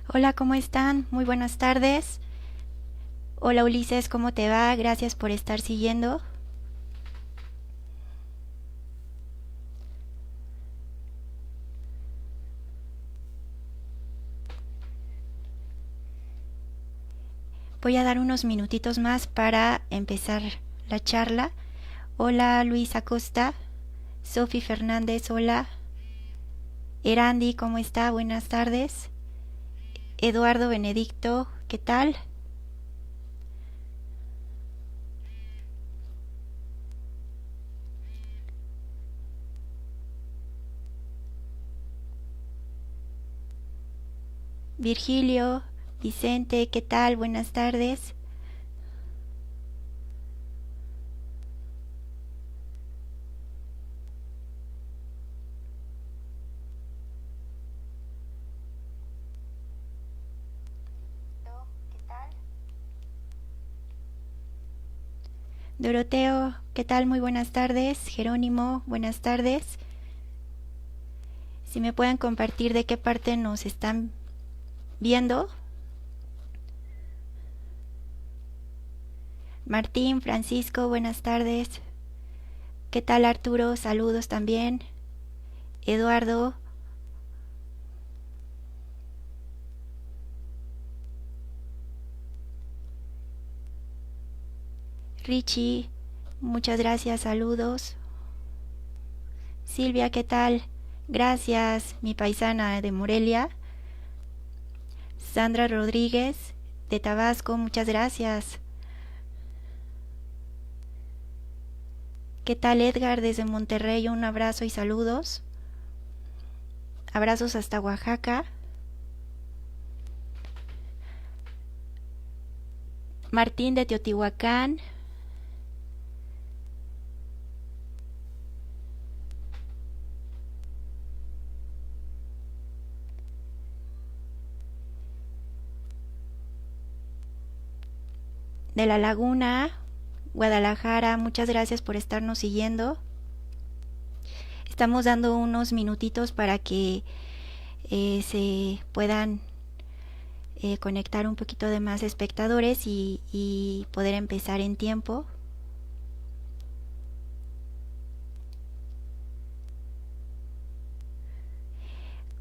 Hola, ¿cómo están? Muy buenas tardes. Hola Ulises, ¿cómo te va? Gracias por estar siguiendo. Voy a dar unos minutitos más para empezar la charla. Hola Luis Acosta, Sofi Fernández, hola. Erandi, ¿cómo está? Buenas tardes. Eduardo Benedicto, ¿qué tal? Virgilio, Vicente, ¿qué tal? Buenas tardes. Doroteo, ¿qué tal? Muy buenas tardes. Jerónimo, buenas tardes. Si me pueden compartir de qué parte nos están viendo. Martín, Francisco, buenas tardes. ¿Qué tal Arturo? Saludos también. Eduardo, Richie, muchas gracias, saludos. Silvia, ¿qué tal? Gracias, mi paisana de Morelia. Sandra Rodríguez, de Tabasco, muchas gracias. ¿Qué tal Edgar desde Monterrey? Un abrazo y saludos. Abrazos hasta Oaxaca. Martín de Teotihuacán. De La Laguna, Guadalajara, muchas gracias por estarnos siguiendo. Estamos dando unos minutitos para que se puedan conectar un poquito de más espectadores y poder empezar en tiempo.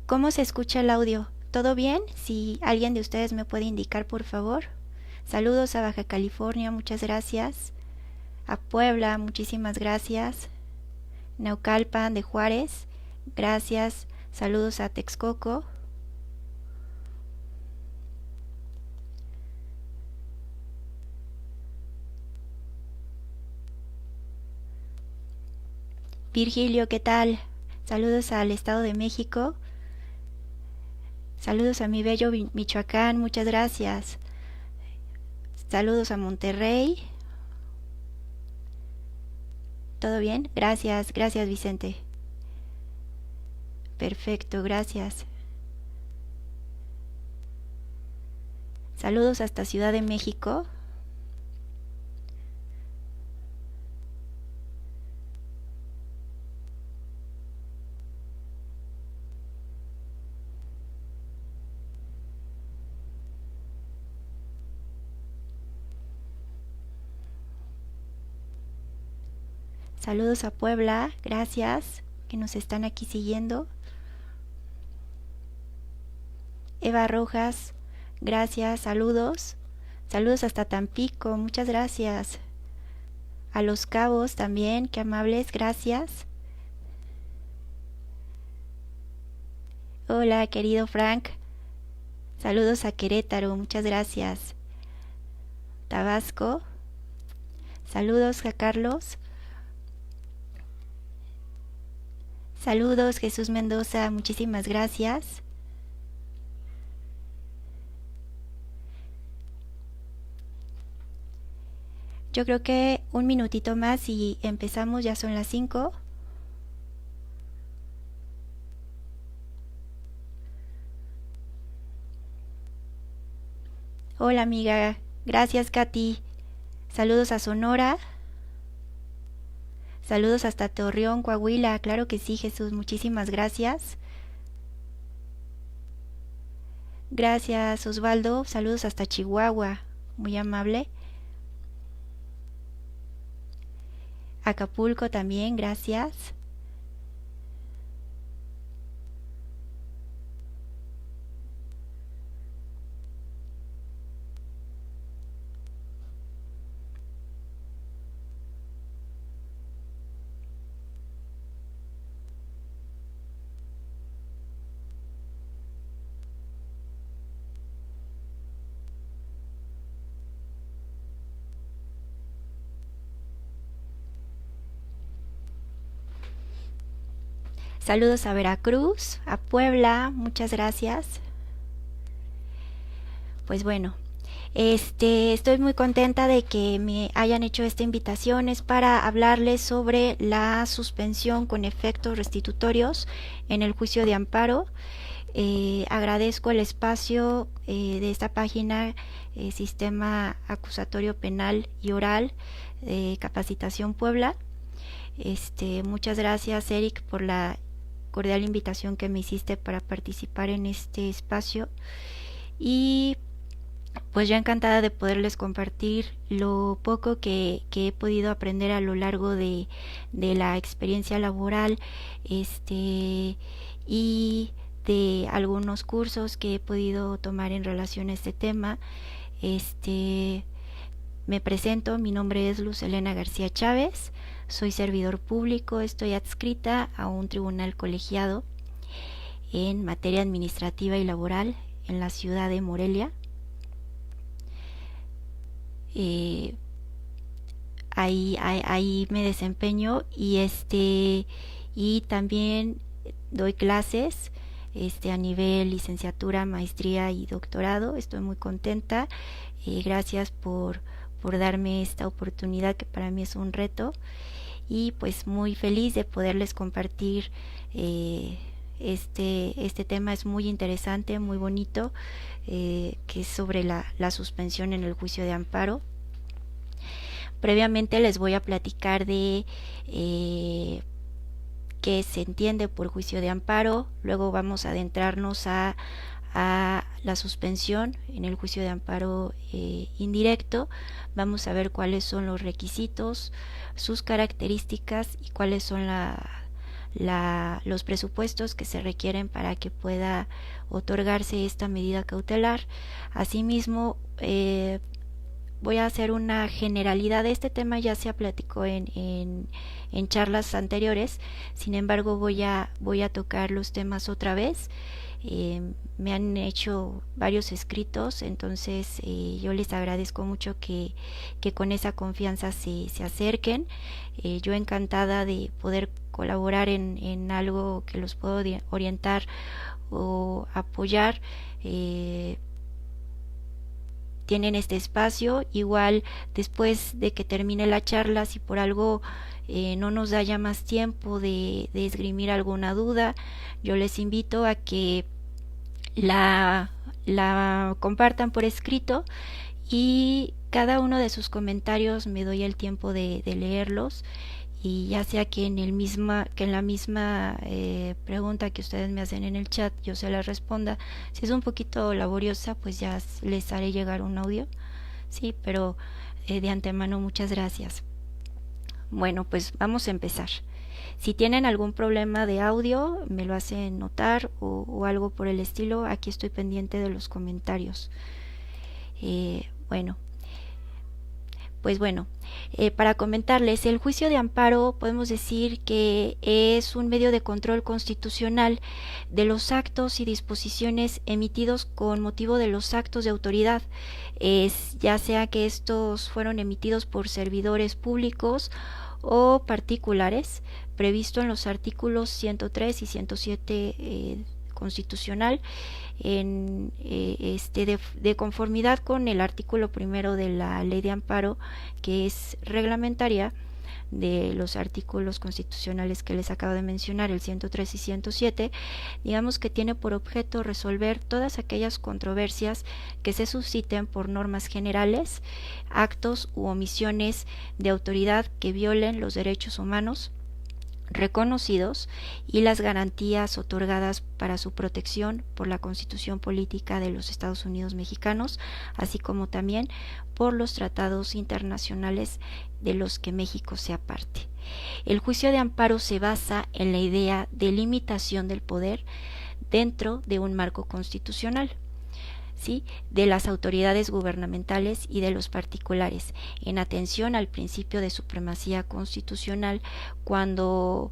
¿Cómo se escucha el audio? ¿Todo bien? Si alguien de ustedes me puede indicar, por favor. Saludos a Baja California, muchas gracias. A Puebla, muchísimas gracias. Naucalpan de Juárez, gracias. Saludos a Texcoco. Virgilio, ¿qué tal? Saludos al Estado de México. Saludos a mi bello Michoacán, muchas gracias. Saludos a Monterrey. ¿Todo bien? Gracias, gracias Vicente. Perfecto, gracias. Saludos hasta Ciudad de México. Saludos a Puebla, gracias que nos están aquí siguiendo. Eva Rojas, gracias, saludos. Saludos hasta Tampico, muchas gracias. A Los Cabos también, qué amables, gracias. Hola, querido Frank. Saludos a Querétaro, muchas gracias. Tabasco. Saludos a Carlos. Saludos Jesús Mendoza, muchísimas gracias. Yo creo que un minutito más y empezamos, ya son las 5. Hola amiga, gracias Katy. Saludos a Sonora. Saludos hasta Torreón, Coahuila. Claro que sí, Jesús, muchísimas gracias. Gracias, Osvaldo. Saludos hasta Chihuahua. Muy amable. Acapulco también, gracias. Saludos a Veracruz, a Puebla, muchas gracias. Pues bueno, estoy muy contenta de que me hayan hecho esta invitación. Es para hablarles sobre la suspensión con efectos restitutorios en el juicio de amparo. Agradezco el espacio de esta página, Sistema Acusatorio Penal y Oral, Capacitación Puebla. Muchas gracias, Eric, por la cordial invitación que me hiciste para participar en este espacio. Y pues ya encantada de poderles compartir lo poco que he podido aprender a lo largo de la experiencia laboral, y de algunos cursos que he podido tomar en relación a este tema. Me presento, mi nombre es Luz Elena García Chávez, soy servidor público, estoy adscrita a un tribunal colegiado en materia administrativa y laboral en la ciudad de Morelia. Ahí me desempeño y también doy clases a nivel licenciatura, maestría y doctorado. Estoy muy contenta. Gracias por darme esta oportunidad que para mí es un reto, y pues muy feliz de poderles compartir este tema. Es muy interesante, muy bonito, que es sobre la suspensión en el juicio de amparo. Previamente les voy a platicar de qué se entiende por juicio de amparo. Luego vamos a adentrarnos a la suspensión en el juicio de amparo indirecto. Vamos a ver cuáles son los requisitos, sus características y cuáles son los presupuestos que se requieren para que pueda otorgarse esta medida cautelar. Asimismo, voy a hacer una generalidad de este tema. Ya se platicó en charlas anteriores, sin embargo voy a tocar los temas otra vez. Me han hecho varios escritos, entonces yo les agradezco mucho que con esa confianza se acerquen. Yo encantada de poder colaborar en algo que los puedo orientar o apoyar. Tienen este espacio. Igual después de que termine la charla, si por algo no nos da ya más tiempo de esgrimir alguna duda, yo les invito a que la compartan por escrito, y cada uno de sus comentarios me doy el tiempo de leerlos, y ya sea que en la misma pregunta que ustedes me hacen en el chat yo se la responda. Si es un poquito laboriosa, pues ya les haré llegar un audio, sí, pero de antemano muchas gracias. Bueno, pues vamos a empezar. Si tienen algún problema de audio, me lo hacen notar o algo por el estilo. Aquí estoy pendiente de los comentarios. Bueno, para comentarles, el juicio de amparo podemos decir que es un medio de control constitucional de los actos y disposiciones emitidos con motivo de los actos de autoridad, ya sea que estos fueron emitidos por servidores públicos o particulares, previsto en los artículos 103 y 107 constitucional, de conformidad con el artículo primero de la ley de amparo, que es reglamentaria de los artículos constitucionales que les acabo de mencionar, el 103 y 107. Digamos que tiene por objeto resolver todas aquellas controversias que se susciten por normas generales, actos u omisiones de autoridad que violen los derechos humanos, reconocidos y las garantías otorgadas para su protección por la Constitución Política de los Estados Unidos Mexicanos, así como también por los tratados internacionales de los que México sea parte. El juicio de amparo se basa en la idea de limitación del poder dentro de un marco constitucional, ¿sí?, de las autoridades gubernamentales y de los particulares, en atención al principio de supremacía constitucional cuando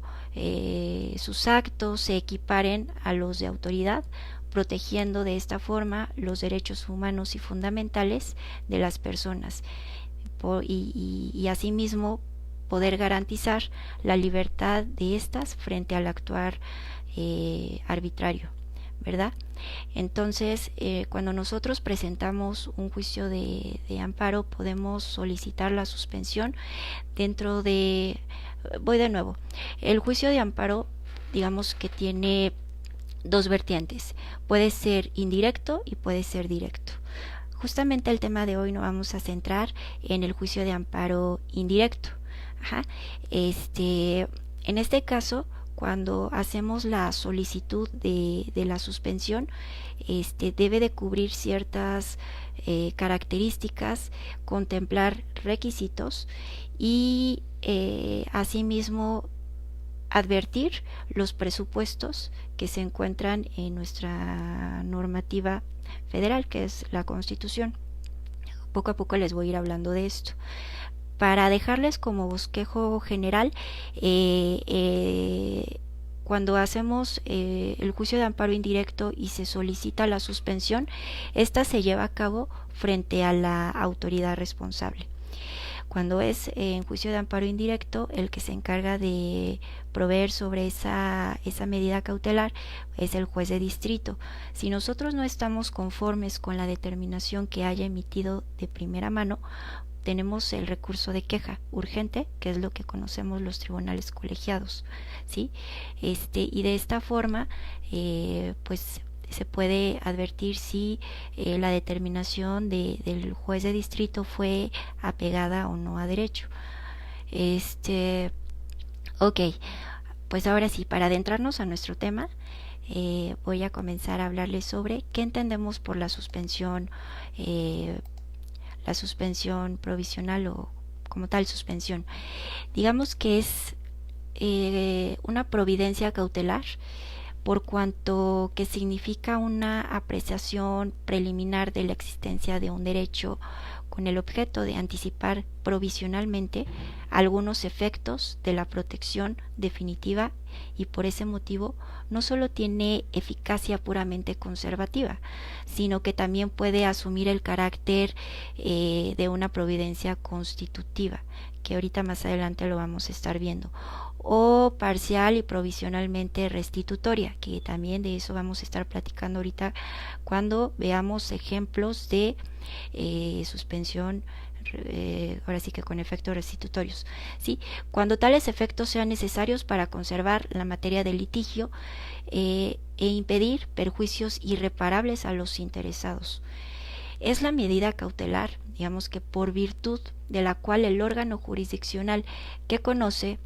sus actos se equiparen a los de autoridad, protegiendo de esta forma los derechos humanos y fundamentales de las personas y asimismo poder garantizar la libertad de éstas frente al actuar arbitrario, ¿verdad? Entonces, cuando nosotros presentamos un juicio de amparo, podemos solicitar la suspensión dentro de... Voy de nuevo. El juicio de amparo, digamos que tiene dos vertientes. Puede ser indirecto y puede ser directo. Justamente el tema de hoy nos vamos a centrar en el juicio de amparo indirecto. En este caso, cuando hacemos la solicitud de la suspensión, debe de cubrir ciertas características, contemplar requisitos y asimismo advertir los presupuestos que se encuentran en nuestra normativa federal, que es la Constitución. Poco a poco les voy a ir hablando de esto. Para dejarles como bosquejo general, cuando hacemos el juicio de amparo indirecto y se solicita la suspensión, esta se lleva a cabo frente a la autoridad responsable. Cuando es en juicio de amparo indirecto, el que se encarga de proveer sobre esa medida cautelar es el juez de distrito. Si nosotros no estamos conformes con la determinación que haya emitido de primera mano, tenemos el recurso de queja urgente, que es lo que conocemos los tribunales colegiados, ¿sí? Y de esta forma, pues se puede advertir si la determinación del juez de distrito fue apegada o no a derecho. Ok, pues ahora sí, para adentrarnos a nuestro tema, voy a comenzar a hablarles sobre qué entendemos por la suspensión provisional o como tal suspensión. Digamos que es una providencia cautelar por cuanto que significa una apreciación preliminar de la existencia de un derecho con el objeto de anticipar provisionalmente algunos efectos de la protección definitiva y por ese motivo no solo tiene eficacia puramente conservativa, sino que también puede asumir el carácter de una providencia constitutiva, que ahorita más adelante lo vamos a estar viendo, o parcial y provisionalmente restitutoria, que también de eso vamos a estar platicando ahorita cuando veamos ejemplos de suspensión, ahora sí que con efectos restitutorios, ¿sí? Cuando tales efectos sean necesarios para conservar la materia del litigio e impedir perjuicios irreparables a los interesados. Es la medida cautelar, digamos que por virtud de la cual el órgano jurisdiccional que conoce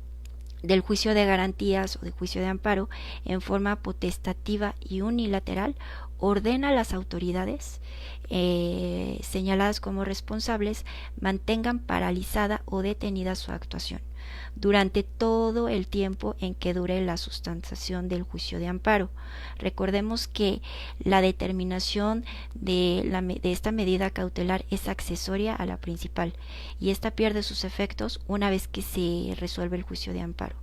del juicio de garantías o de juicio de amparo en forma potestativa y unilateral ordena a las autoridades señaladas como responsables mantengan paralizada o detenida su actuación durante todo el tiempo en que dure la sustanciación del juicio de amparo. Recordemos que la determinación de esta medida cautelar es accesoria a la principal y esta pierde sus efectos una vez que se resuelve el juicio de amparo,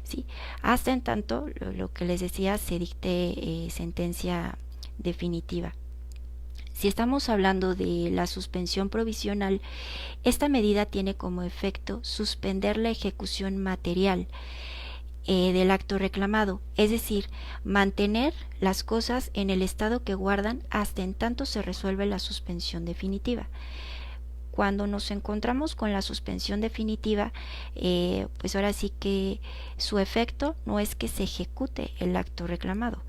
¿sí? Hasta en tanto, lo que les decía, se dicte sentencia definitiva. Si estamos hablando de la suspensión provisional, esta medida tiene como efecto suspender la ejecución material del acto reclamado, es decir, mantener las cosas en el estado que guardan hasta en tanto se resuelve la suspensión definitiva. Cuando nos encontramos con la suspensión definitiva, pues ahora sí que su efecto no es que se ejecute el acto reclamado,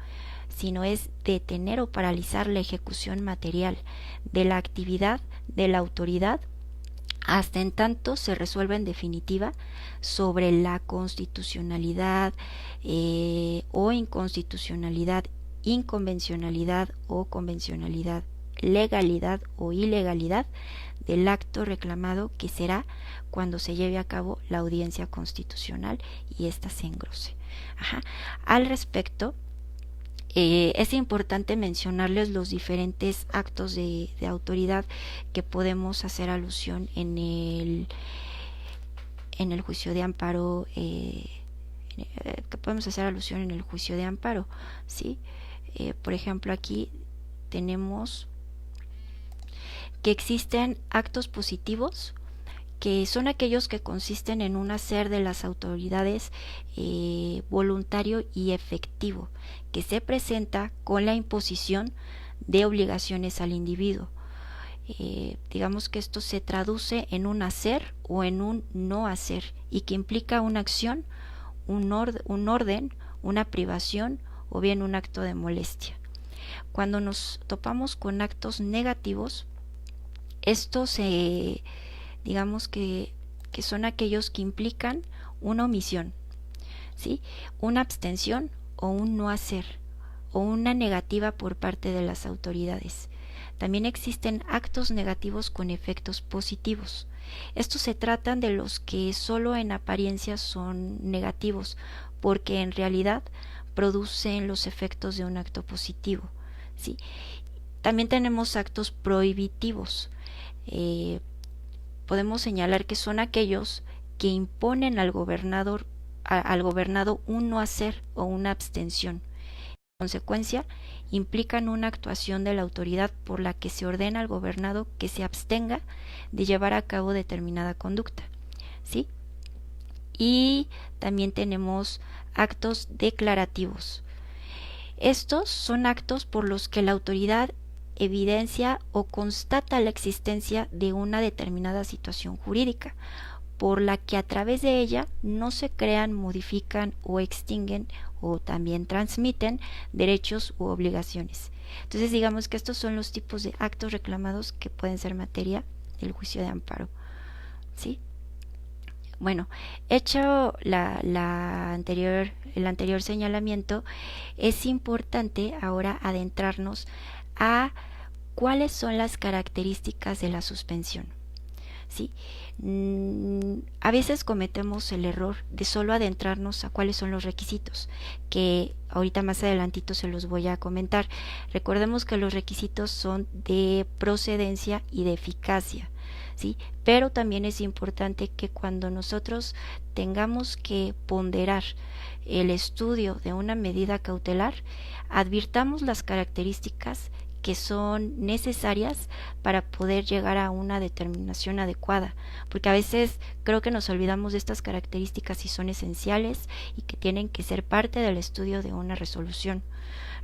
sino es detener o paralizar la ejecución material de la actividad de la autoridad hasta en tanto se resuelva en definitiva sobre la constitucionalidad o inconstitucionalidad, inconvencionalidad o convencionalidad, legalidad o ilegalidad del acto reclamado, que será cuando se lleve a cabo la audiencia constitucional y ésta se engrose. Ajá. Al respecto, es importante mencionarles los diferentes actos de autoridad que podemos hacer alusión en el juicio de amparo, que podemos hacer alusión en el juicio de amparo, ¿sí? Por ejemplo, aquí tenemos que existen actos positivos, que son aquellos que consisten en un hacer de las autoridades voluntario y efectivo, que se presenta con la imposición de obligaciones al individuo. Digamos que esto se traduce en un hacer o en un no hacer, y que implica una acción, un orden, una privación o bien un acto de molestia. Cuando nos topamos con actos negativos, estos digamos que son aquellos que implican una omisión, ¿sí? Una abstención o un no hacer, o una negativa por parte de las autoridades. También existen actos negativos con efectos positivos. Estos se tratan de los que solo en apariencia son negativos, porque en realidad producen los efectos de un acto positivo, ¿sí? También tenemos actos prohibitivos. Podemos señalar que son aquellos que imponen al gobernador, al gobernado un no hacer o una abstención. En consecuencia, implican una actuación de la autoridad por la que se ordena al gobernado que se abstenga de llevar a cabo determinada conducta, ¿sí? Y también tenemos actos declarativos. Estos son actos por los que la autoridad evidencia o constata la existencia de una determinada situación jurídica, por la que a través de ella no se crean, modifican o extinguen o también transmiten derechos u obligaciones. Entonces, digamos que estos son los tipos de actos reclamados que pueden ser materia del juicio de amparo, ¿sí? Bueno, hecho el anterior señalamiento, es importante ahora adentrarnos a cuáles son las características de la suspensión, ¿sí? A veces cometemos el error de solo adentrarnos a cuáles son los requisitos, que ahorita más adelantito se los voy a comentar. Recordemos que los requisitos son de procedencia y de eficacia, ¿sí? Pero también es importante que cuando nosotros tengamos que ponderar el estudio de una medida cautelar, advirtamos las características que son necesarias para poder llegar a una determinación adecuada, porque a veces creo que nos olvidamos de estas características y son esenciales y que tienen que ser parte del estudio de una resolución.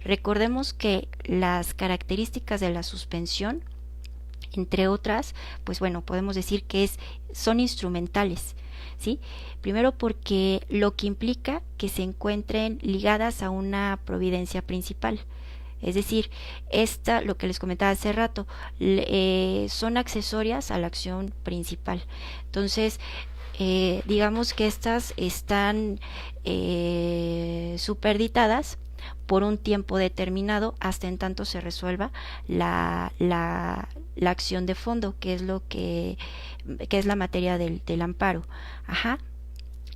Recordemos que las características de la suspensión, entre otras, pues bueno, podemos decir que son instrumentales, ¿sí? Primero porque lo que implica que se encuentren ligadas a una providencia principal. Es decir, lo que les comentaba hace rato, son accesorias a la acción principal. Entonces, digamos que estas están superditadas por un tiempo determinado hasta en tanto se resuelva la acción de fondo, que es la materia del amparo. Ajá.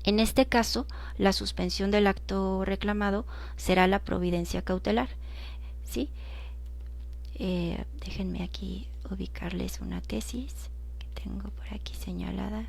En este caso, la suspensión del acto reclamado será la providencia cautelar, ¿sí? Déjenme aquí ubicarles una tesis que tengo por aquí señalada.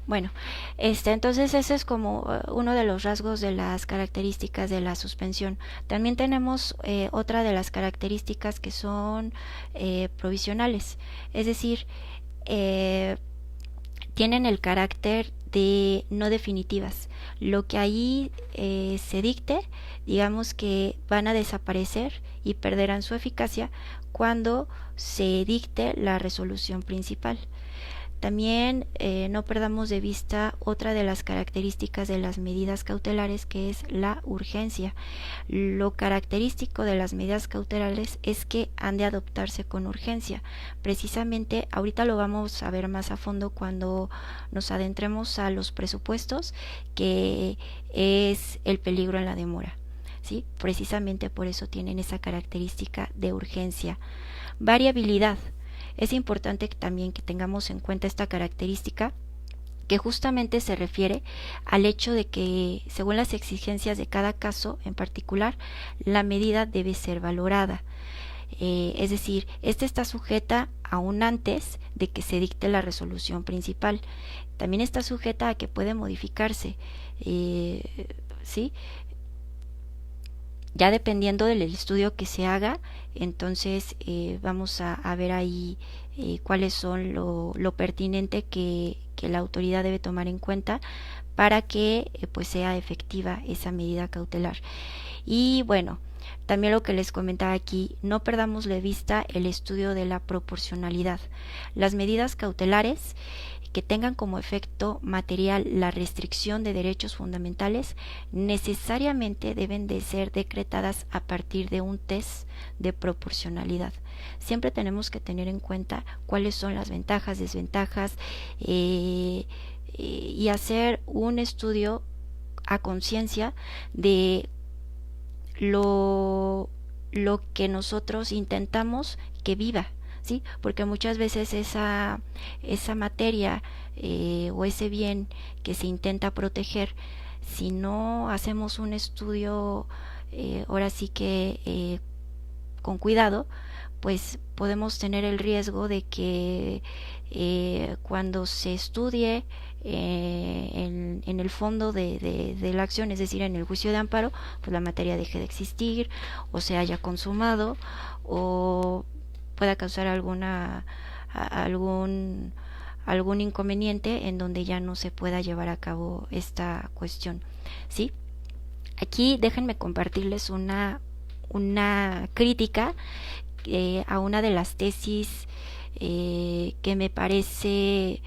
Bueno, entonces ese es como uno de los rasgos de las características de la suspensión. También tenemos otra de las características que son provisionales, es decir, tienen el carácter no definitivas. Lo que ahí se dicte, digamos que van a desaparecer y perderán su eficacia cuando se dicte la resolución principal. También no perdamos de vista otra de las características de las medidas cautelares, que es la urgencia. Lo característico de las medidas cautelares es que han de adoptarse con urgencia. Precisamente ahorita lo vamos a ver más a fondo cuando nos adentremos a los presupuestos, que es el peligro en la demora. ¿Sí? Precisamente por eso tienen esa característica de urgencia. Variabilidad. Es importante también que tengamos en cuenta esta característica, que justamente se refiere al hecho de que, según las exigencias de cada caso en particular, la medida debe ser valorada. Es decir, esta está sujeta aún antes de que se dicte la resolución principal. También está sujeta a que puede modificarse, ¿sí? Ya dependiendo del estudio que se haga, entonces vamos a ver ahí cuáles son lo pertinente que la autoridad debe tomar en cuenta para que pues sea efectiva esa medida cautelar. Y bueno, también lo que les comentaba aquí, no perdamos de vista el estudio de la proporcionalidad. Las medidas cautelares que tengan como efecto material la restricción de derechos fundamentales necesariamente deben de ser decretadas a partir de un test de proporcionalidad. Siempre tenemos que tener en cuenta cuáles son las ventajas, desventajas, y hacer un estudio a conciencia de lo que nosotros intentamos que viva, ¿sí? Porque muchas veces esa materia o ese bien que se intenta proteger, si no hacemos un estudio ahora sí que con cuidado, pues podemos tener el riesgo de que cuando se estudie en el fondo de la acción, es decir, en el juicio de amparo, pues la materia deje de existir o se haya consumado o pueda causar algún inconveniente en donde ya no se pueda llevar a cabo esta cuestión, ¿sí? Aquí déjenme compartirles una crítica a una de las tesis que me parece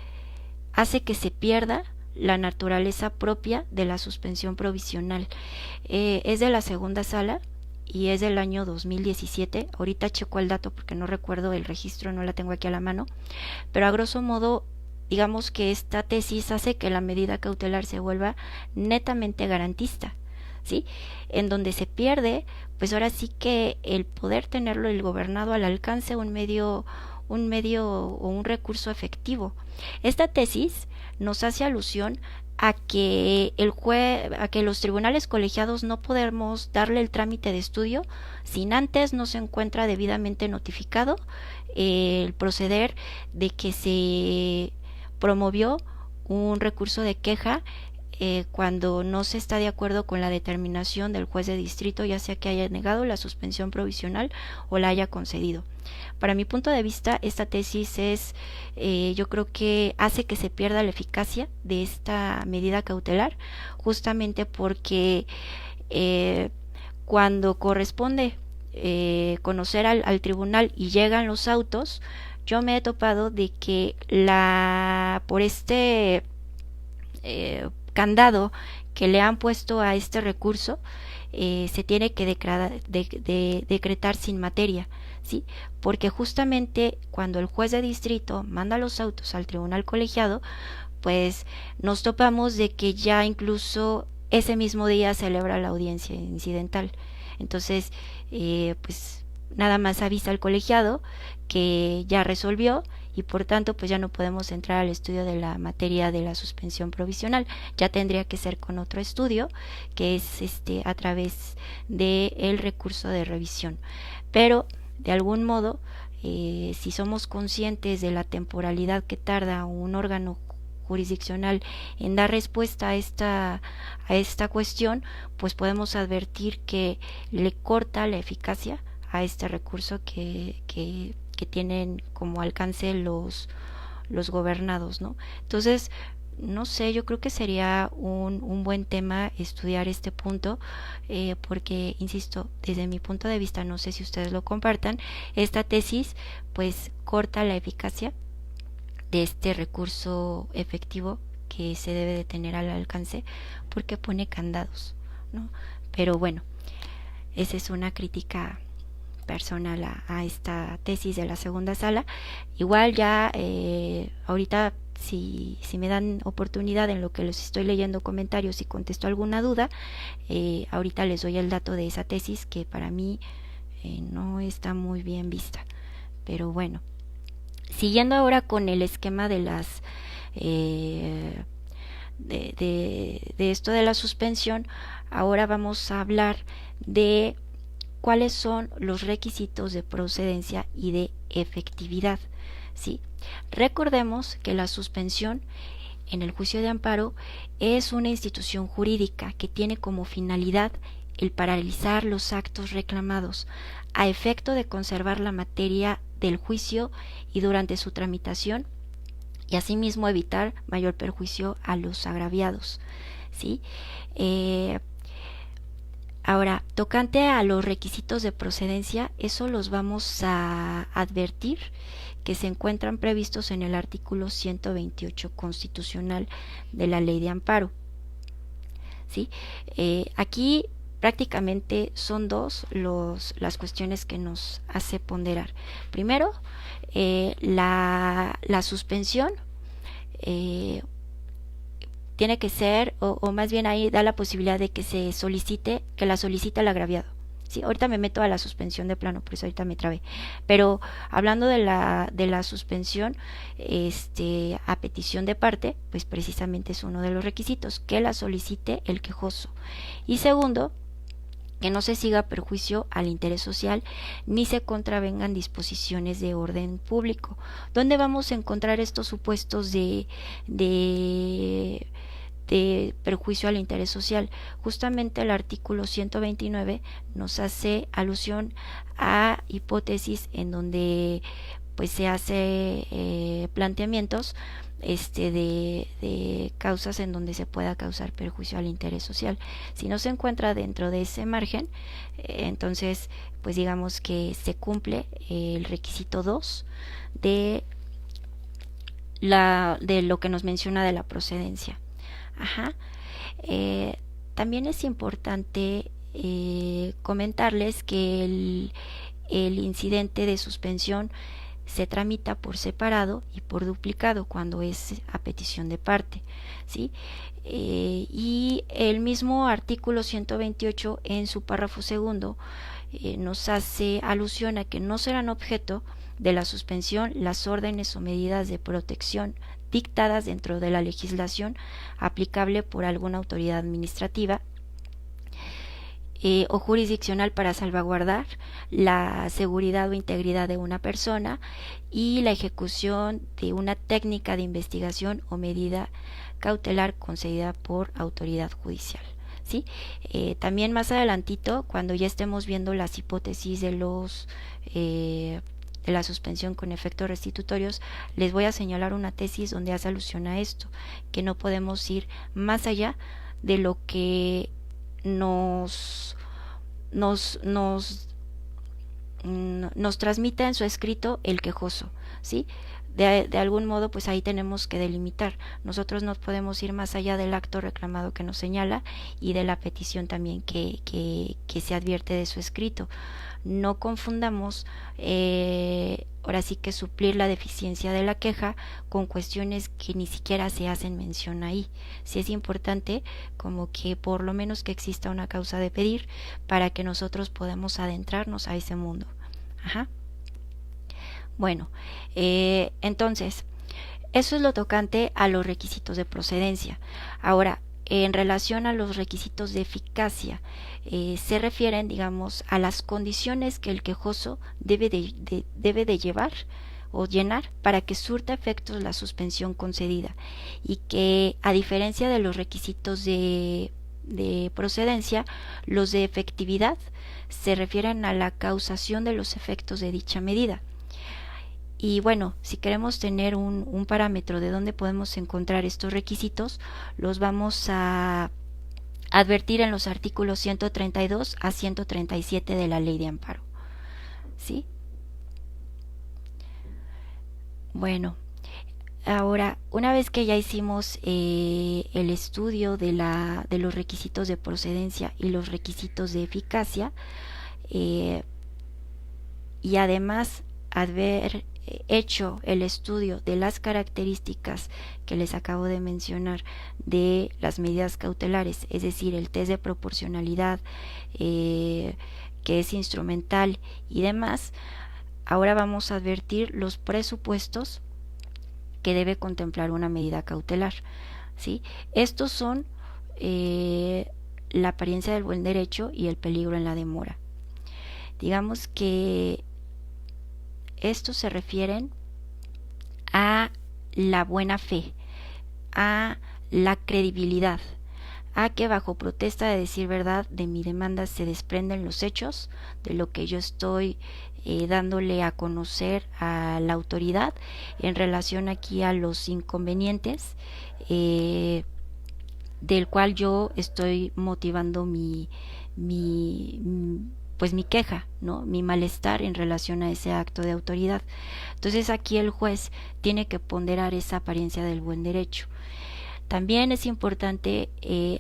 hace que se pierda la naturaleza propia de la suspensión provisional. Es de la segunda sala y es del año 2017. Ahorita checo el dato porque no recuerdo el registro, no la tengo aquí a la mano, pero a grosso modo, digamos que esta tesis hace que la medida cautelar se vuelva netamente garantista, ¿sí? En donde se pierde, pues ahora sí que el poder tenerlo el gobernado al alcance, un medio o un recurso efectivo. Esta tesis nos hace alusión a que a que los tribunales colegiados no podemos darle el trámite de estudio sin antes no se encuentra debidamente notificado el proceder de que se promovió un recurso de queja cuando no se está de acuerdo con la determinación del juez de distrito, ya sea que haya negado la suspensión provisional o la haya concedido. Para mi punto de vista, esta tesis yo creo que hace que se pierda la eficacia de esta medida cautelar, justamente porque cuando corresponde conocer al tribunal y llegan los autos, yo me he topado de que por este candado que le han puesto a este recurso se tiene que decretar sin materia, ¿sí? Porque justamente cuando el juez de distrito manda los autos al tribunal colegiado, pues nos topamos de que ya incluso ese mismo día celebra la audiencia incidental. Entonces, pues nada más avisa al colegiado que ya resolvió y por tanto pues ya no podemos entrar al estudio de la materia de la suspensión provisional. Ya tendría que ser con otro estudio que es a través del recurso de revisión. Pero de algún modo, si somos conscientes de la temporalidad que tarda un órgano jurisdiccional en dar respuesta a esta cuestión, pues podemos advertir que le corta la eficacia a este recurso que tienen como alcance los gobernados, ¿no? Entonces, no sé, yo creo que sería un buen tema estudiar este punto, porque, insisto, desde mi punto de vista, no sé si ustedes lo compartan, esta tesis pues corta la eficacia de este recurso efectivo que se debe de tener al alcance porque pone candados, ¿no? Pero bueno, esa es una crítica personal a esta tesis de la segunda sala. Igual ya ahorita si me dan oportunidad en lo que les estoy leyendo comentarios y contesto alguna duda, ahorita les doy el dato de esa tesis que para mí no está muy bien vista. Pero bueno, siguiendo ahora con el esquema de las de esto de la suspensión, ahora vamos a hablar de cuáles son los requisitos de procedencia y de efectividad. ¿Sí? Recordemos que la suspensión en el juicio de amparo es una institución jurídica que tiene como finalidad el paralizar los actos reclamados a efecto de conservar la materia del juicio y durante su tramitación, y asimismo evitar mayor perjuicio a los agraviados. ¿Sí? Ahora, tocante a los requisitos de procedencia, eso los vamos a advertir que se encuentran previstos en el artículo 128 constitucional de la Ley de Amparo. ¿Sí? Aquí prácticamente son dos las cuestiones que nos hace ponderar. Primero, la suspensión tiene que ser, o más bien ahí da la posibilidad de que se solicite, que la solicite el agraviado. Sí, ahorita me meto a la suspensión de plano, por eso ahorita me trabé. Pero hablando de la suspensión, a petición de parte, pues precisamente es uno de los requisitos, que la solicite el quejoso. Y segundo, que no se siga perjuicio al interés social ni se contravengan disposiciones de orden público. ¿Dónde vamos a encontrar estos supuestos de perjuicio al interés social? Justamente el artículo 129 nos hace alusión a hipótesis en donde pues se hace planteamientos de causas en donde se pueda causar perjuicio al interés social. Si no se encuentra dentro de ese margen, entonces pues digamos que se cumple el requisito 2 de lo que nos menciona de la procedencia. Ajá. También es importante comentarles que el incidente de suspensión se tramita por separado y por duplicado cuando es a petición de parte, ¿sí? Y el mismo artículo 128 en su párrafo segundo nos hace alusión a que no serán objeto de la suspensión las órdenes o medidas de protección dictadas dentro de la legislación aplicable por alguna autoridad administrativa o jurisdiccional para salvaguardar la seguridad o integridad de una persona y la ejecución de una técnica de investigación o medida cautelar concedida por autoridad judicial. ¿Sí? También más adelantito, cuando ya estemos viendo las hipótesis de la suspensión con efectos restitutorios, les voy a señalar una tesis donde hace alusión a esto, que no podemos ir más allá de lo que nos transmite en su escrito el quejoso, ¿sí? De algún modo, pues ahí tenemos que delimitar. Nosotros no podemos ir más allá del acto reclamado que nos señala y de la petición también que se advierte de su escrito. No confundamos ahora sí que suplir la deficiencia de la queja con cuestiones que ni siquiera se hacen mención ahí. Sí es importante como que por lo menos que exista una causa de pedir para que nosotros podamos adentrarnos a ese mundo. Ajá. Bueno, entonces, eso es lo tocante a los requisitos de procedencia. Ahora, en relación a los requisitos de eficacia, se refieren, digamos, a las condiciones que el quejoso debe de llevar o llenar para que surta efectos la suspensión concedida, y que, a diferencia de los requisitos de procedencia, los de efectividad se refieren a la causación de los efectos de dicha medida. Y bueno, si queremos tener un parámetro de dónde podemos encontrar estos requisitos, los vamos a advertir en los artículos 132 a 137 de la Ley de Amparo. ¿Sí? Bueno, ahora, una vez que ya hicimos el estudio de los requisitos de procedencia y los requisitos de eficacia, eh, y además haber hecho el estudio de las características que les acabo de mencionar de las medidas cautelares, es decir, el test de proporcionalidad, que es instrumental y demás, ahora vamos a advertir los presupuestos que debe contemplar una medida cautelar. ¿Sí? Estos son la apariencia del buen derecho y el peligro en la demora. Digamos que estos se refieren a la buena fe, a la credibilidad, a que bajo protesta de decir verdad de mi demanda se desprenden los hechos de lo que yo estoy dándole a conocer a la autoridad en relación aquí a los inconvenientes del cual yo estoy motivando pues mi queja, ¿no? Mi malestar en relación a ese acto de autoridad. Entonces aquí el juez tiene que ponderar esa apariencia del buen derecho. También es importante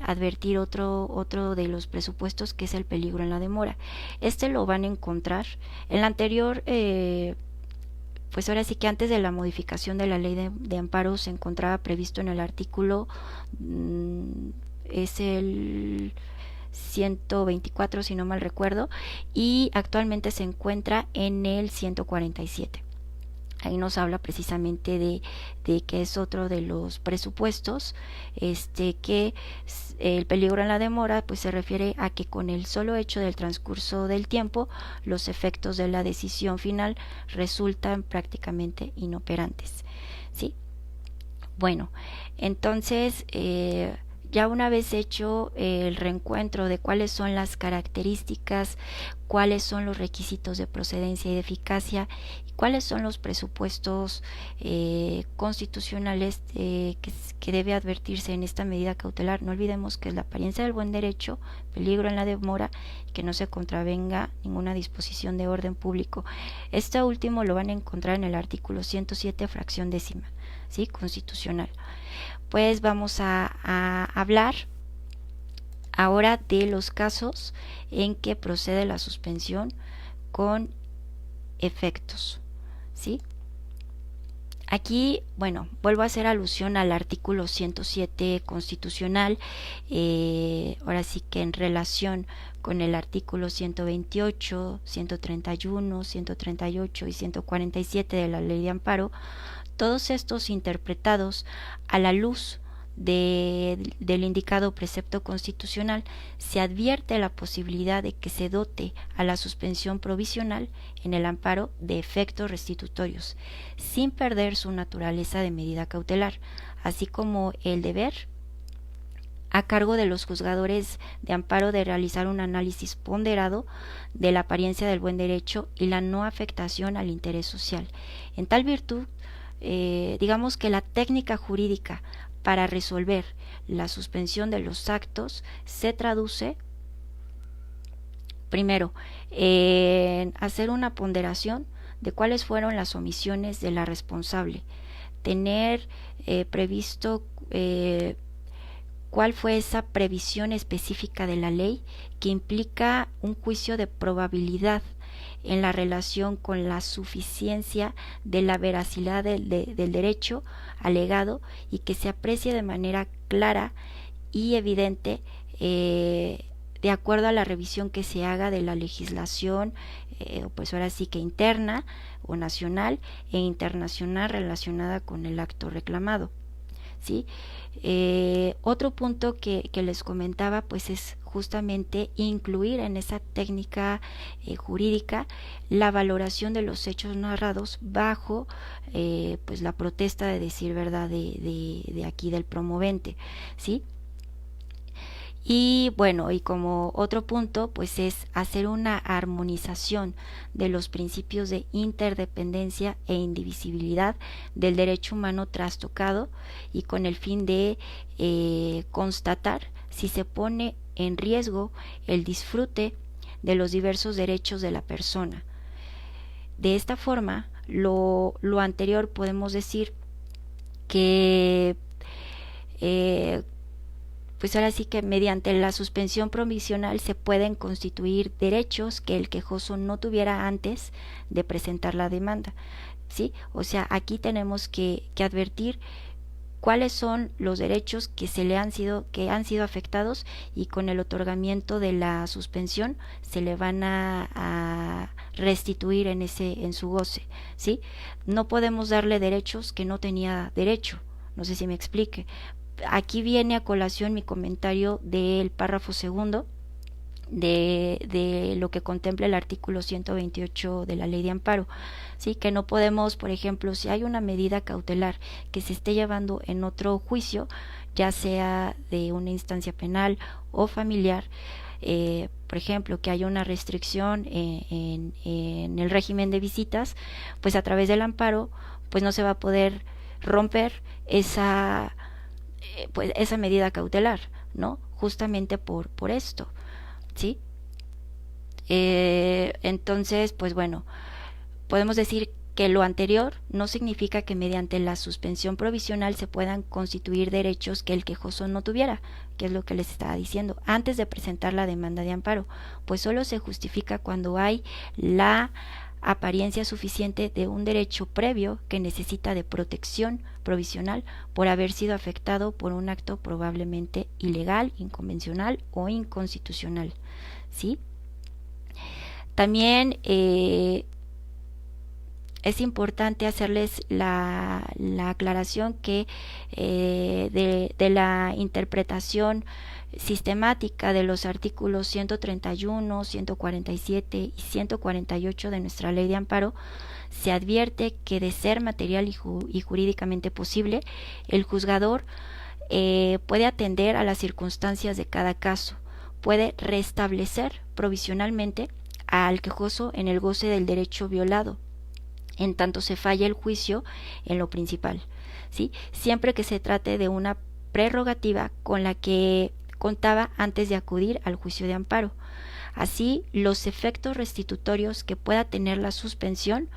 advertir otro de los presupuestos, que es el peligro en la demora. Este lo van a encontrar en la anterior, pues ahora sí que antes de la modificación de la ley de amparo se encontraba previsto en el artículo, es el 124 si no mal recuerdo, y actualmente se encuentra en el 147. Ahí nos habla precisamente de que es otro de los presupuestos, que el peligro en la demora pues se refiere a que con el solo hecho del transcurso del tiempo los efectos de la decisión final resultan prácticamente inoperantes. ¿Sí? Bueno, entonces ya una vez hecho el reencuentro de cuáles son las características, cuáles son los requisitos de procedencia y de eficacia, y cuáles son los presupuestos constitucionales que debe advertirse en esta medida cautelar, no olvidemos que es la apariencia del buen derecho, peligro en la demora, que no se contravenga ninguna disposición de orden público. Este último lo van a encontrar en el artículo 107, fracción décima, ¿sí? Constitucional. Pues vamos a hablar ahora de los casos en que procede la suspensión con efectos, ¿sí? Aquí, bueno, vuelvo a hacer alusión al artículo 107 constitucional, ahora sí que en relación con el artículo 128, 131, 138 y 147 de la Ley de Amparo, todos estos interpretados a la luz del indicado precepto constitucional, se advierte la posibilidad de que se dote a la suspensión provisional en el amparo de efectos restitutorios, sin perder su naturaleza de medida cautelar, así como el deber a cargo de los juzgadores de amparo de realizar un análisis ponderado de la apariencia del buen derecho y la no afectación al interés social. En tal virtud, digamos que la técnica jurídica para resolver la suspensión de los actos se traduce primero en hacer una ponderación de cuáles fueron las omisiones de la responsable, tener previsto cuál fue esa previsión específica de la ley que implica un juicio de probabilidad en la relación con la suficiencia de la veracidad del derecho alegado y que se aprecie de manera clara y evidente de acuerdo a la revisión que se haga de la legislación, pues ahora sí que interna o nacional e internacional relacionada con el acto reclamado. ¿Sí? Otro punto que les comentaba pues es justamente incluir en esa técnica jurídica la valoración de los hechos narrados bajo pues la protesta de decir verdad de aquí del promovente, ¿sí? Y bueno, y como otro punto, pues es hacer una armonización de los principios de interdependencia e indivisibilidad del derecho humano trastocado y con el fin de constatar si se pone en riesgo el disfrute de los diversos derechos de la persona. De esta forma, lo anterior podemos decir que pues ahora sí que mediante la suspensión provisional se pueden constituir derechos que el quejoso no tuviera antes de presentar la demanda, ¿sí? O sea, aquí tenemos que advertir cuáles son los derechos que han sido afectados, y con el otorgamiento de la suspensión se le van a restituir en su goce, ¿sí? No podemos darle derechos que no tenía derecho. No sé si me explique. Aquí viene a colación mi comentario del párrafo segundo de lo que contempla el artículo 128 de la ley de amparo, sí, que no podemos, por ejemplo, si hay una medida cautelar que se esté llevando en otro juicio, ya sea de una instancia penal o familiar, por ejemplo, que haya una restricción en el régimen de visitas, pues a través del amparo, pues no se va a poder romper pues esa medida cautelar, ¿no? Justamente por esto, ¿sí? Entonces, pues bueno, podemos decir que lo anterior no significa que mediante la suspensión provisional se puedan constituir derechos que el quejoso no tuviera, que es lo que les estaba diciendo, antes de presentar la demanda de amparo, pues solo se justifica cuando hay la apariencia suficiente de un derecho previo que necesita de protección provisional por haber sido afectado por un acto probablemente ilegal, inconvencional o inconstitucional, ¿sí? También es importante hacerles la aclaración que de la interpretación sistemática de los artículos 131, 147 y 148 de nuestra ley de amparo, se advierte que de ser material y jurídicamente posible, el juzgador puede atender a las circunstancias de cada caso, puede restablecer provisionalmente al quejoso en el goce del derecho violado, en tanto se falla el juicio en lo principal, ¿sí? Siempre que se trate de una prerrogativa con la que contaba antes de acudir al juicio de amparo. Así, los efectos restitutorios que pueda tener la suspensión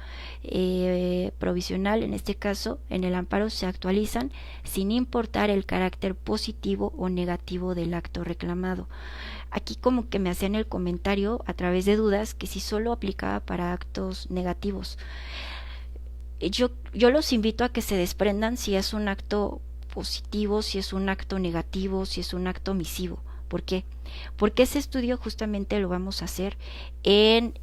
provisional, en este caso en el amparo, se actualizan sin importar el carácter positivo o negativo del acto reclamado. Aquí como que me hacían el comentario a través de dudas que si solo aplicaba para actos negativos. Yo los invito a que se desprendan si es un acto positivo, si es un acto negativo, si es un acto omisivo. ¿Por qué? Porque ese estudio justamente lo vamos a hacer en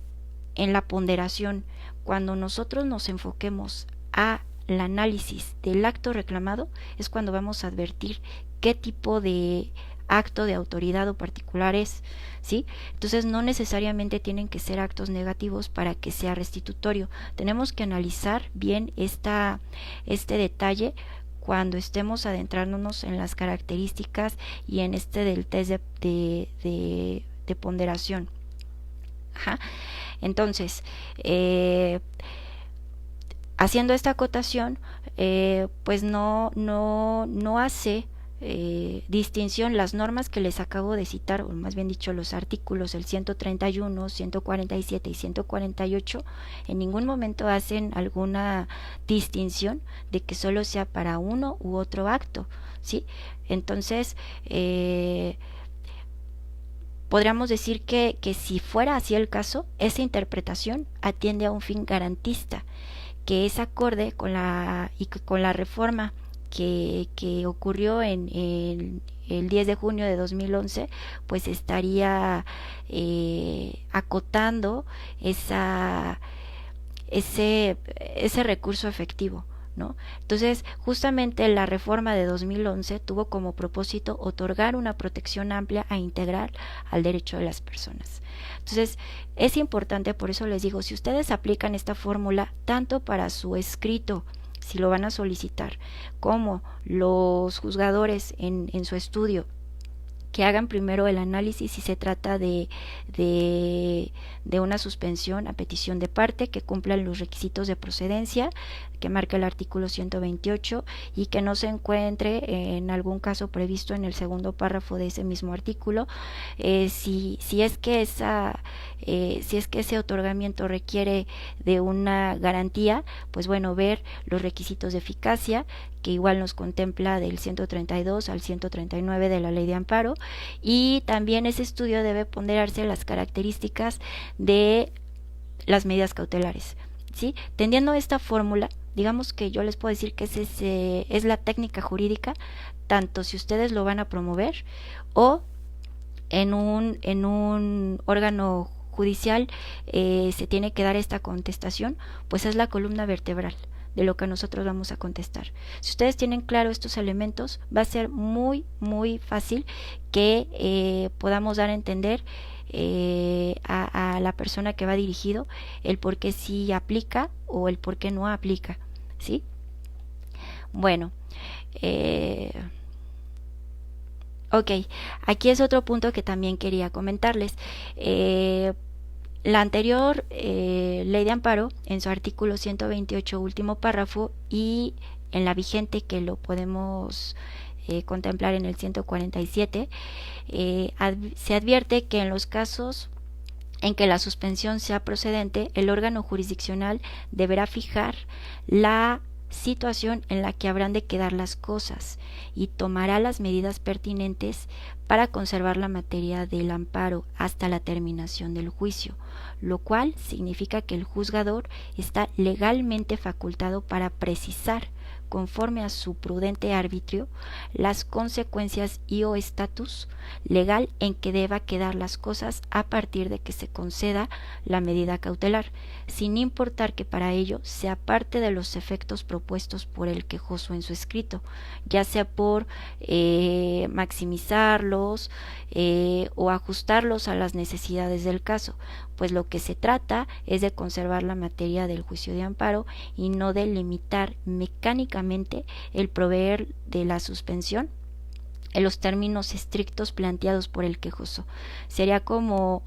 la ponderación. Cuando nosotros nos enfoquemos al análisis del acto reclamado, es cuando vamos a advertir qué tipo de acto de autoridad o particular es, ¿sí? Entonces no necesariamente tienen que ser actos negativos para que sea restitutorio. Tenemos que analizar bien este detalle cuando estemos adentrándonos en las características y en del test de ponderación. Ajá. Entonces, haciendo esta acotación, pues no hace distinción las normas que les acabo de citar, o más bien dicho los artículos, el 131, 147 y 148, en ningún momento hacen alguna distinción de que solo sea para uno u otro acto, ¿sí? Entonces, podríamos decir que si fuera así el caso, esa interpretación atiende a un fin garantista, que es acorde con la reforma que ocurrió en el 10 de junio de 2011, pues estaría acotando ese recurso efectivo, ¿no? Entonces, justamente la reforma de 2011 tuvo como propósito otorgar una protección amplia e integral al derecho de las personas. Entonces, es importante, por eso les digo, si ustedes aplican esta fórmula tanto para su escrito, si lo van a solicitar, como los juzgadores en su estudio, que hagan primero el análisis si se trata de una suspensión a petición de parte, que cumplan los requisitos de procedencia que marca el artículo 128 y que no se encuentre en algún caso previsto en el segundo párrafo de ese mismo artículo. Si es que ese otorgamiento requiere de una garantía, pues bueno, ver los requisitos de eficacia, que igual nos contempla del 132 al 139 de la Ley de Amparo, y también ese estudio debe ponderarse las características de las medidas cautelares, ¿sí? Tendiendo esta fórmula, digamos que yo les puedo decir que es la técnica jurídica, tanto si ustedes lo van a promover o en un órgano judicial se tiene que dar esta contestación, pues es la columna vertebral de lo que nosotros vamos a contestar. Si ustedes tienen claro estos elementos, va a ser muy fácil que podamos dar a entender a la persona que va dirigido el por qué sí aplica o el por qué no aplica, ¿sí? Bueno, ok, aquí es otro punto que también quería comentarles. La anterior Ley de Amparo, en su artículo 128, último párrafo, y en la vigente, que lo podemos contemplar en el 147, se advierte que en los casos en que la suspensión sea procedente, el órgano jurisdiccional deberá fijar la situación en la que habrán de quedar las cosas y tomará las medidas pertinentes para conservar la materia del amparo hasta la terminación del juicio, lo cual significa que el juzgador está legalmente facultado para precisar, conforme a su prudente arbitrio, las consecuencias y o estatus legal en que deba quedar las cosas a partir de que se conceda la medida cautelar, sin importar que para ello sea parte de los efectos propuestos por el quejoso en su escrito, ya sea por maximizarlos o ajustarlos a las necesidades del caso, pues lo que se trata es de conservar la materia del juicio de amparo y no de limitar mecánicamente el proveer de la suspensión en los términos estrictos planteados por el quejoso. Sería como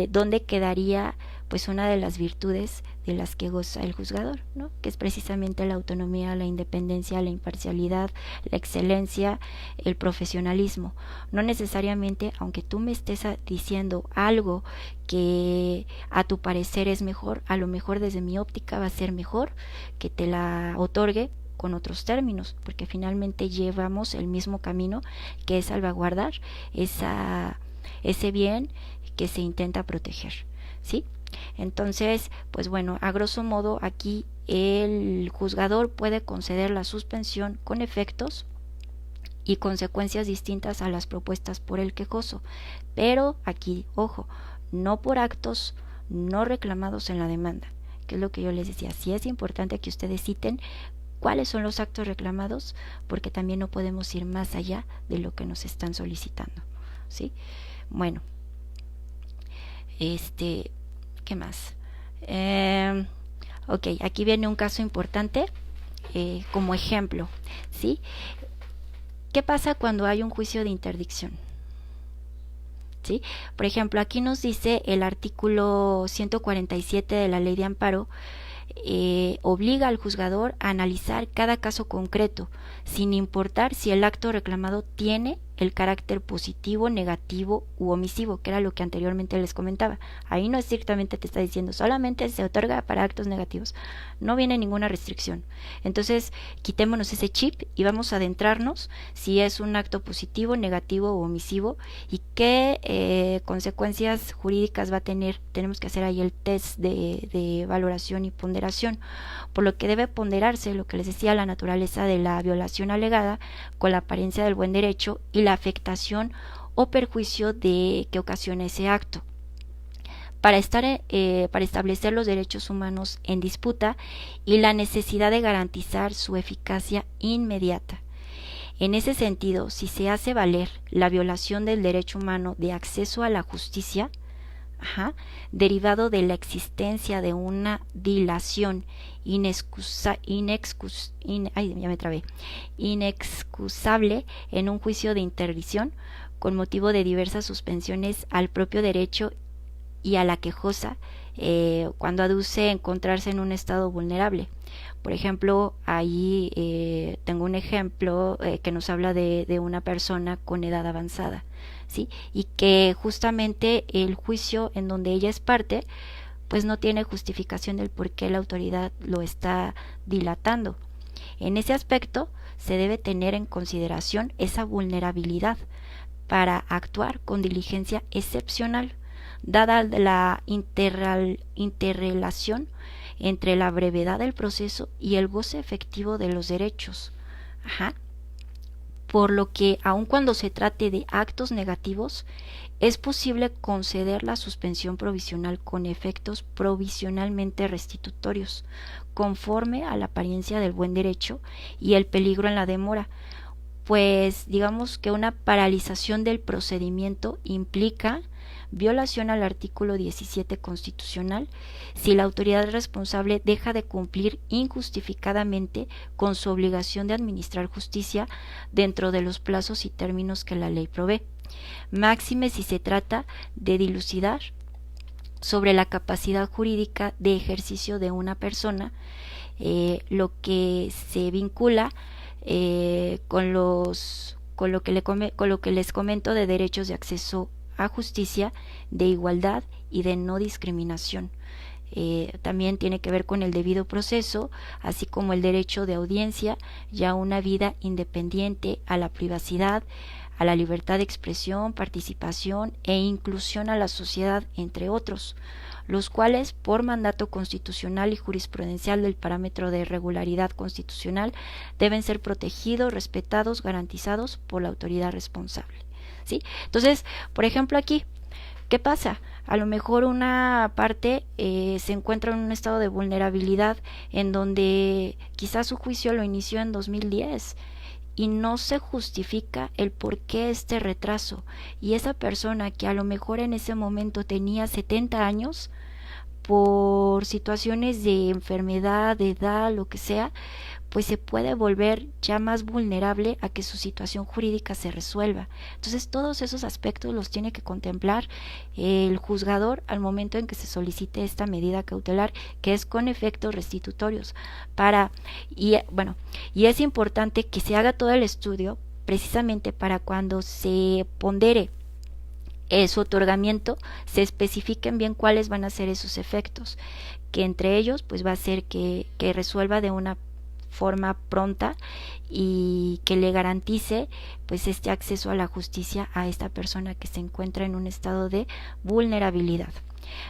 donde quedaría pues una de las virtudes de las que goza el juzgador, ¿no? Que es precisamente la autonomía, la independencia, la imparcialidad, la excelencia, el profesionalismo. No necesariamente, aunque tú me estés diciendo algo que a tu parecer es mejor, a lo mejor desde mi óptica va a ser mejor que te la otorgue con otros términos, porque finalmente llevamos el mismo camino, que es salvaguardar ese bien que se intenta proteger, ¿sí? Entonces, pues bueno, a grosso modo aquí el juzgador puede conceder la suspensión con efectos y consecuencias distintas a las propuestas por el quejoso, pero aquí, ojo, no por actos no reclamados en la demanda, que es lo que yo les decía. Sí es importante que ustedes citen cuáles son los actos reclamados, porque también no podemos ir más allá de lo que nos están solicitando, ¿sí? Bueno, ¿qué más? Ok, aquí viene un caso importante como ejemplo, ¿sí? ¿Qué pasa cuando hay un juicio de interdicción? ¿Sí? Por ejemplo, aquí nos dice el artículo 147 de la Ley de Amparo, obliga al juzgador a analizar cada caso concreto, sin importar si el acto reclamado tiene el carácter positivo, negativo u omisivo, que era lo que anteriormente les comentaba. Ahí no estrictamente te está diciendo solamente se otorga para actos negativos, no viene ninguna restricción. Entonces quitémonos ese chip y vamos a adentrarnos si es un acto positivo, negativo u omisivo y qué consecuencias jurídicas va a tener. Tenemos que hacer ahí el test de valoración y ponderación, por lo que debe ponderarse lo que les decía, la naturaleza de la violación alegada con la apariencia del buen derecho y la afectación o perjuicio que ocasiona ese acto, para establecer los derechos humanos en disputa y la necesidad de garantizar su eficacia inmediata. En ese sentido, si se hace valer la violación del derecho humano de acceso a la justicia, derivado de la existencia de una dilación inexcusable en un juicio de interdicción, con motivo de diversas suspensiones al propio derecho y a la quejosa cuando aduce encontrarse en un estado vulnerable. Por ejemplo, ahí tengo un ejemplo que nos habla de una persona con edad avanzada, ¿sí? Y que justamente el juicio en donde ella es parte, pues no tiene justificación del por qué la autoridad lo está dilatando. En ese aspecto se debe tener en consideración esa vulnerabilidad para actuar con diligencia excepcional, dada la interrelación entre la brevedad del proceso y el goce efectivo de los derechos. Ajá. Por lo que, aun cuando se trate de actos negativos, es posible conceder la suspensión provisional con efectos provisionalmente restitutorios, conforme a la apariencia del buen derecho y el peligro en la demora, pues digamos que una paralización del procedimiento implica violación al artículo 17 constitucional si la autoridad responsable deja de cumplir injustificadamente con su obligación de administrar justicia dentro de los plazos y términos que la ley provee. Máxime si se trata de dilucidar sobre la capacidad jurídica de ejercicio de una persona, lo que se vincula con lo que les comento de derechos de acceso a justicia, de igualdad y de no discriminación. También tiene que ver con el debido proceso, así como el derecho de audiencia y a una vida independiente, a la privacidad, a la libertad de expresión, participación e inclusión a la sociedad, entre otros, los cuales, por mandato constitucional y jurisprudencial del parámetro de regularidad constitucional, deben ser protegidos, respetados, garantizados por la autoridad responsable. ¿Sí? Entonces, por ejemplo, aquí, ¿qué pasa? A lo mejor una parte se encuentra en un estado de vulnerabilidad en donde quizás su juicio lo inició en 2010 y no se justifica el por qué este retraso, y esa persona que a lo mejor en ese momento tenía 70 años, por situaciones de enfermedad, de edad, lo que sea, pues se puede volver ya más vulnerable a que su situación jurídica se resuelva. Entonces todos esos aspectos los tiene que contemplar el juzgador al momento en que se solicite esta medida cautelar, que es con efectos restitutorios. Y es importante que se haga todo el estudio precisamente para cuando se pondere su otorgamiento, se especifiquen bien cuáles van a ser esos efectos, que entre ellos pues va a ser que resuelva de una forma pronta y que le garantice pues este acceso a la justicia a esta persona que se encuentra en un estado de vulnerabilidad.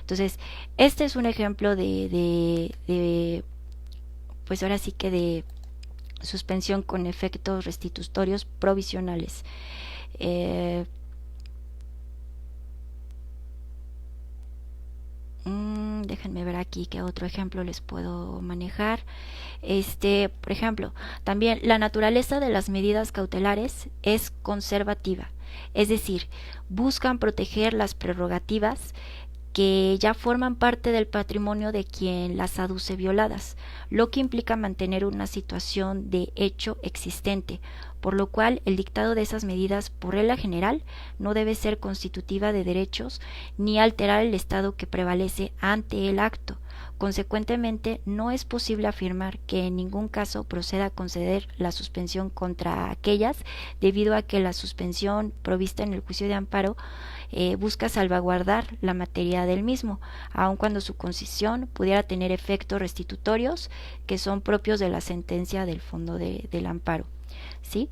Entonces, este es un ejemplo de pues ahora sí que de suspensión con efectos restitutorios provisionales. Déjenme ver aquí qué otro ejemplo les puedo manejar. Por ejemplo, también la naturaleza de las medidas cautelares es conservativa, es decir, buscan proteger las prerrogativas que ya forman parte del patrimonio de quien las aduce violadas, lo que implica mantener una situación de hecho existente, por lo cual el dictado de esas medidas, por regla general, no debe ser constitutiva de derechos ni alterar el estado que prevalece ante el acto. Consecuentemente, no es posible afirmar que en ningún caso proceda a conceder la suspensión contra aquellas, debido a que la suspensión provista en el juicio de amparo busca salvaguardar la materia del mismo, aun cuando su concesión pudiera tener efectos restitutorios que son propios de la sentencia del fondo del amparo. ¿Sí?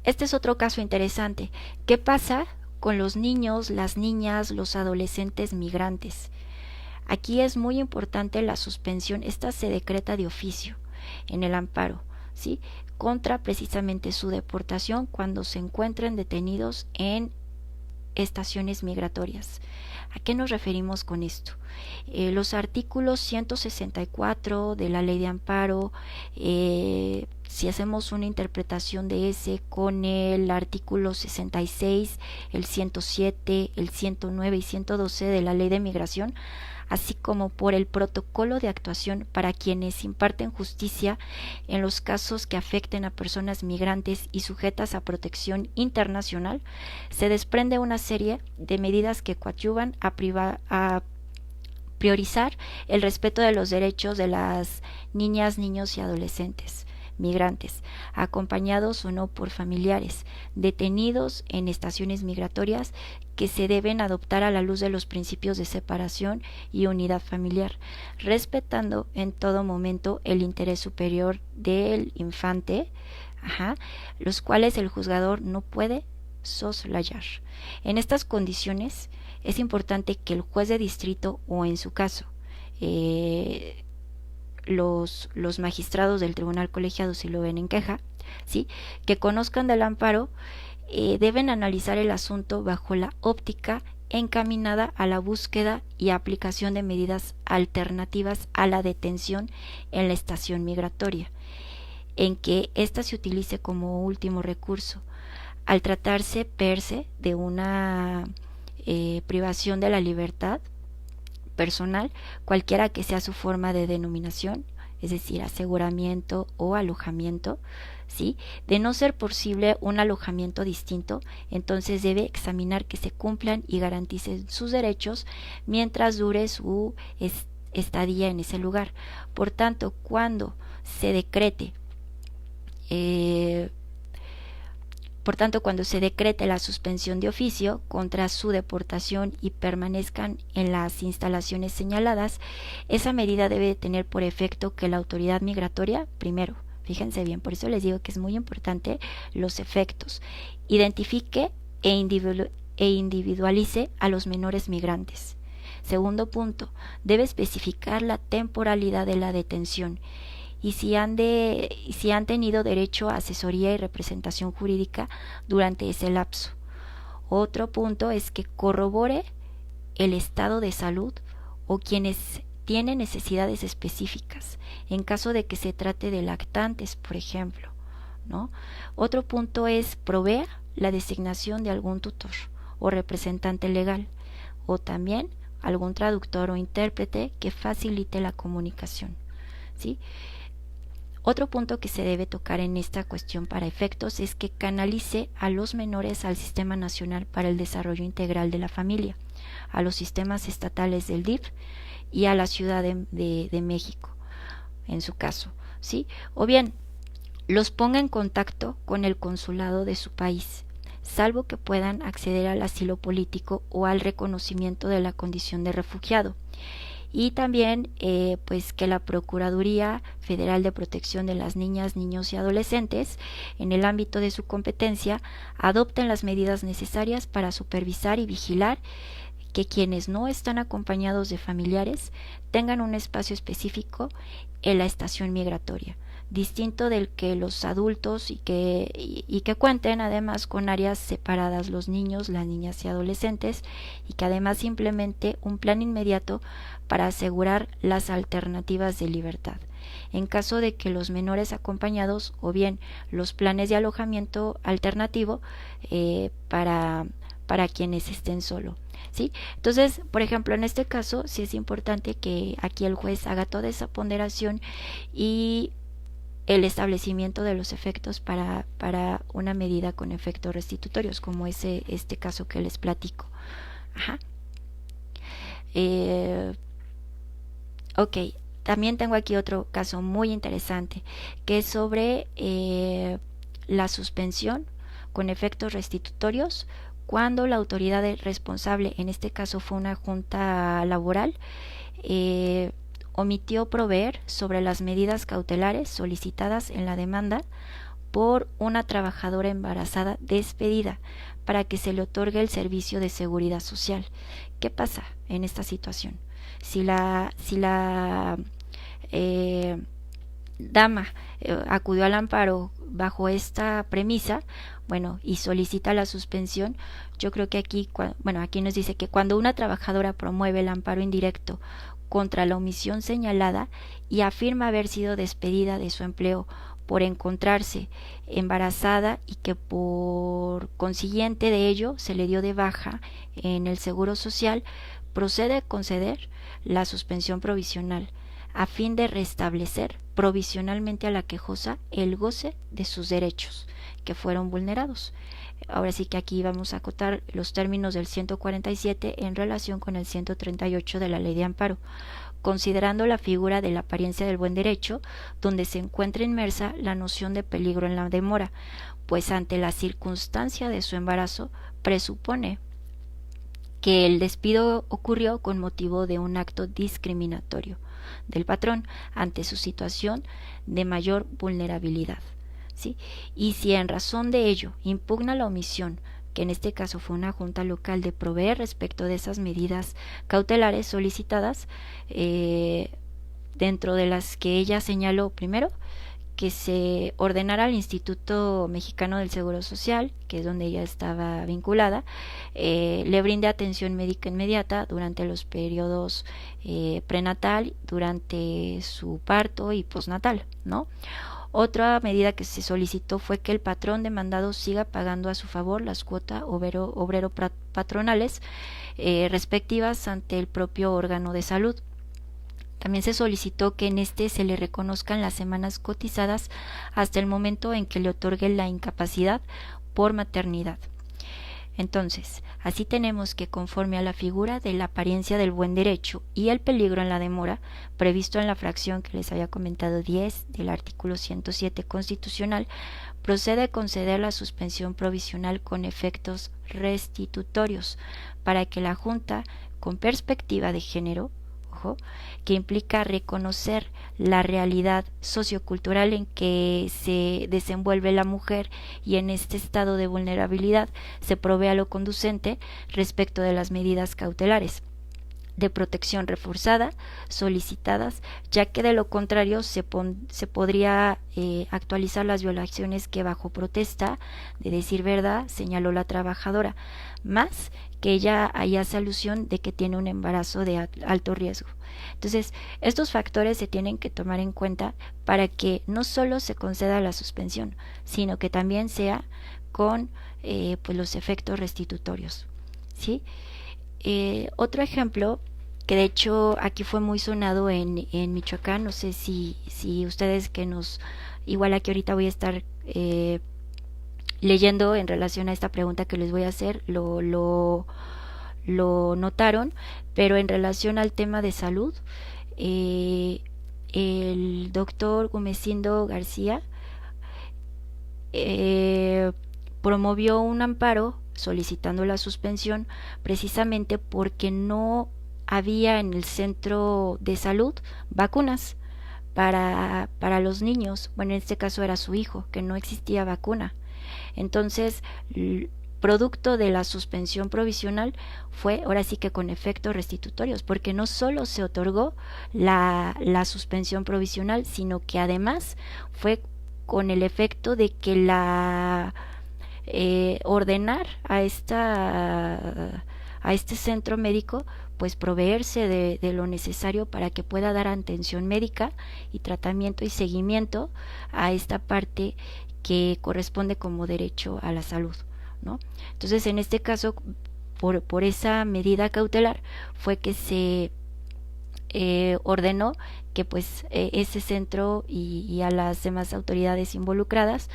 Este es otro caso interesante. ¿Qué pasa con los niños, las niñas, los adolescentes migrantes? Aquí es muy importante la suspensión. Esta se decreta de oficio en el amparo, ¿sí?, contra precisamente su deportación cuando se encuentren detenidos en estaciones migratorias. ¿A qué nos referimos con esto? Los artículos 164 de la Ley de Amparo, si hacemos una interpretación de ese con el artículo 66, el 107, el 109 y 112 de la Ley de Migración, así como por el protocolo de actuación para quienes imparten justicia en los casos que afecten a personas migrantes y sujetas a protección internacional, se desprende una serie de medidas que coadyuvan a priorizar el respeto de los derechos de las niñas, niños y adolescentes migrantes, acompañados o no por familiares, detenidos en estaciones migratorias, que se deben adoptar a la luz de los principios de separación y unidad familiar, respetando en todo momento el interés superior del infante, los cuales el juzgador no puede soslayar. En estas condiciones es importante que el juez de distrito o en su caso los magistrados del tribunal colegiado, si lo ven en queja, ¿sí?, que conozcan del amparo, deben analizar el asunto bajo la óptica encaminada a la búsqueda y aplicación de medidas alternativas a la detención en la estación migratoria, en que ésta se utilice como último recurso, al tratarse per se de una privación de la libertad personal, cualquiera que sea su forma de denominación, es decir, aseguramiento o alojamiento, ¿sí? De no ser posible un alojamiento distinto, entonces debe examinar que se cumplan y garanticen sus derechos mientras dure su estadía en ese lugar. Por tanto, cuando se decrete la suspensión de oficio contra su deportación y permanezcan en las instalaciones señaladas, esa medida debe tener por efecto que la autoridad migratoria, primero, fíjense bien, por eso les digo que es muy importante los efectos, identifique e individualice a los menores migrantes. Segundo punto, debe especificar la temporalidad de la detención y si han tenido derecho a asesoría y representación jurídica durante ese lapso. Otro punto es que corrobore el estado de salud o quienes tienen necesidades específicas, en caso de que se trate de lactantes, por ejemplo, ¿no? Otro punto es provea la designación de algún tutor o representante legal, o también algún traductor o intérprete que facilite la comunicación, ¿sí? Otro punto que se debe tocar en esta cuestión para efectos es que canalice a los menores al Sistema Nacional para el Desarrollo Integral de la Familia, a los sistemas estatales del DIF y a la Ciudad de México, en su caso, ¿sí? O bien, los ponga en contacto con el consulado de su país, salvo que puedan acceder al asilo político o al reconocimiento de la condición de refugiado. Y también pues que la Procuraduría Federal de Protección de las Niñas, Niños y Adolescentes, en el ámbito de su competencia, adopten las medidas necesarias para supervisar y vigilar que quienes no están acompañados de familiares tengan un espacio específico en la estación migratoria, distinto del que los adultos, y que cuenten además con áreas separadas los niños, las niñas y adolescentes, y que además implemente un plan inmediato para asegurar las alternativas de libertad. En caso de que los menores acompañados, o bien los planes de alojamiento alternativo para quienes estén solo, ¿sí? Entonces, por ejemplo, en este caso sí es importante que aquí el juez haga toda esa ponderación y el establecimiento de los efectos para una medida con efectos restitutorios, como este caso que les platico. Ok, también tengo aquí otro caso muy interesante, que es sobre la suspensión con efectos restitutorios cuando la autoridad responsable, en este caso fue una junta laboral, omitió proveer sobre las medidas cautelares solicitadas en la demanda por una trabajadora embarazada despedida para que se le otorgue el servicio de seguridad social. ¿Qué pasa en esta situación? Si la dama acudió al amparo bajo esta premisa, bueno, y solicita la suspensión, yo creo que aquí nos dice que cuando una trabajadora promueve el amparo indirecto contra la omisión señalada y afirma haber sido despedida de su empleo por encontrarse embarazada y que por consiguiente de ello se le dio de baja en el Seguro Social, procede a conceder la suspensión provisional a fin de restablecer provisionalmente a la quejosa el goce de sus derechos que fueron vulnerados. Ahora sí que aquí vamos a acotar los términos del 147 en relación con el 138 de la Ley de Amparo, considerando la figura de la apariencia del buen derecho, donde se encuentra inmersa la noción de peligro en la demora, pues ante la circunstancia de su embarazo presupone que el despido ocurrió con motivo de un acto discriminatorio del patrón ante su situación de mayor vulnerabilidad, ¿sí? Y si en razón de ello impugna la omisión, que en este caso fue una junta local, de proveer respecto de esas medidas cautelares solicitadas, dentro de las que ella señaló primero que se ordenara al Instituto Mexicano del Seguro Social, que es donde ella estaba vinculada, le brinde atención médica inmediata durante los periodos prenatal, durante su parto y postnatal, ¿no? Otra medida que se solicitó fue que el patrón demandado siga pagando a su favor las cuotas obrero patronales respectivas ante el propio órgano de salud. También se solicitó que en este se le reconozcan las semanas cotizadas hasta el momento en que le otorgue la incapacidad por maternidad. Entonces, así tenemos que, conforme a la figura de la apariencia del buen derecho y el peligro en la demora, previsto en la fracción que les había comentado 10 del artículo 107 constitucional, procede a conceder la suspensión provisional con efectos restitutorios para que la Junta, con perspectiva de género, que implica reconocer la realidad sociocultural en que se desenvuelve la mujer y en este estado de vulnerabilidad se provea lo conducente respecto de las medidas cautelares de protección reforzada solicitadas, ya que de lo contrario se podría actualizar las violaciones que bajo protesta de decir verdad señaló la trabajadora, más que ella hace alusión de que tiene un embarazo de alto riesgo. Entonces, estos factores se tienen que tomar en cuenta para que no solo se conceda la suspensión, sino que también sea con pues los efectos restitutorios, ¿sí? Otro ejemplo que de hecho aquí fue muy sonado en Michoacán, no sé si ustedes que nos, igual aquí ahorita voy a estar leyendo en relación a esta pregunta que les voy a hacer, lo notaron, pero en relación al tema de salud, el doctor Gumecindo García promovió un amparo solicitando la suspensión precisamente porque no había en el centro de salud vacunas para los niños. Bueno, en este caso era su hijo, que no existía vacuna. Entonces, producto de la suspensión provisional fue ahora sí que con efectos restitutorios, porque no solo se otorgó la suspensión provisional, sino que además fue con el efecto de que la ordenar a este centro médico pues proveerse de lo necesario para que pueda dar atención médica y tratamiento y seguimiento a esta parte que corresponde como derecho a la salud, ¿no? Entonces, en este caso, por esa medida cautelar fue que se ordenó que pues ese centro y a las demás autoridades involucradas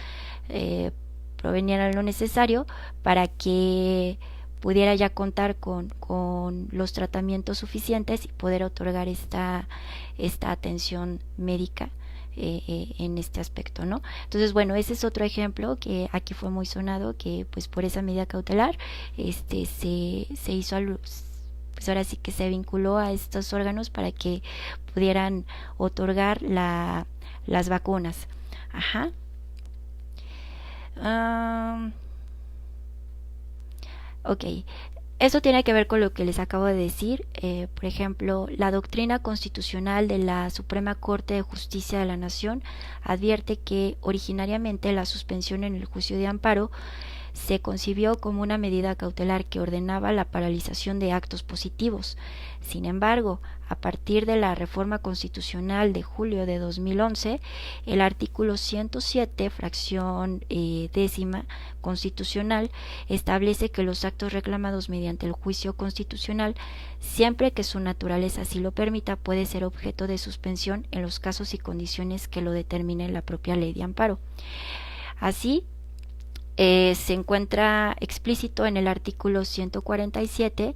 provenieran lo necesario para que pudiera ya contar con los tratamientos suficientes y poder otorgar esta atención médica en este aspecto, ¿no? Entonces, bueno, ese es otro ejemplo que aquí fue muy sonado, que pues por esa medida cautelar se hizo pues ahora sí que se vinculó a estos órganos para que pudieran otorgar las vacunas. Ajá. Ok, esto tiene que ver con lo que les acabo de decir. Por ejemplo, la doctrina constitucional de la Suprema Corte de Justicia de la Nación advierte que originariamente la suspensión en el juicio de amparo se concibió como una medida cautelar que ordenaba la paralización de actos positivos. Sin embargo, a partir de la reforma constitucional de julio de 2011, el artículo 107, fracción décima constitucional, establece que los actos reclamados mediante el juicio constitucional, siempre que su naturaleza así lo permita, puede ser objeto de suspensión en los casos y condiciones que lo determine la propia ley de amparo. Así, se encuentra explícito en el artículo 147,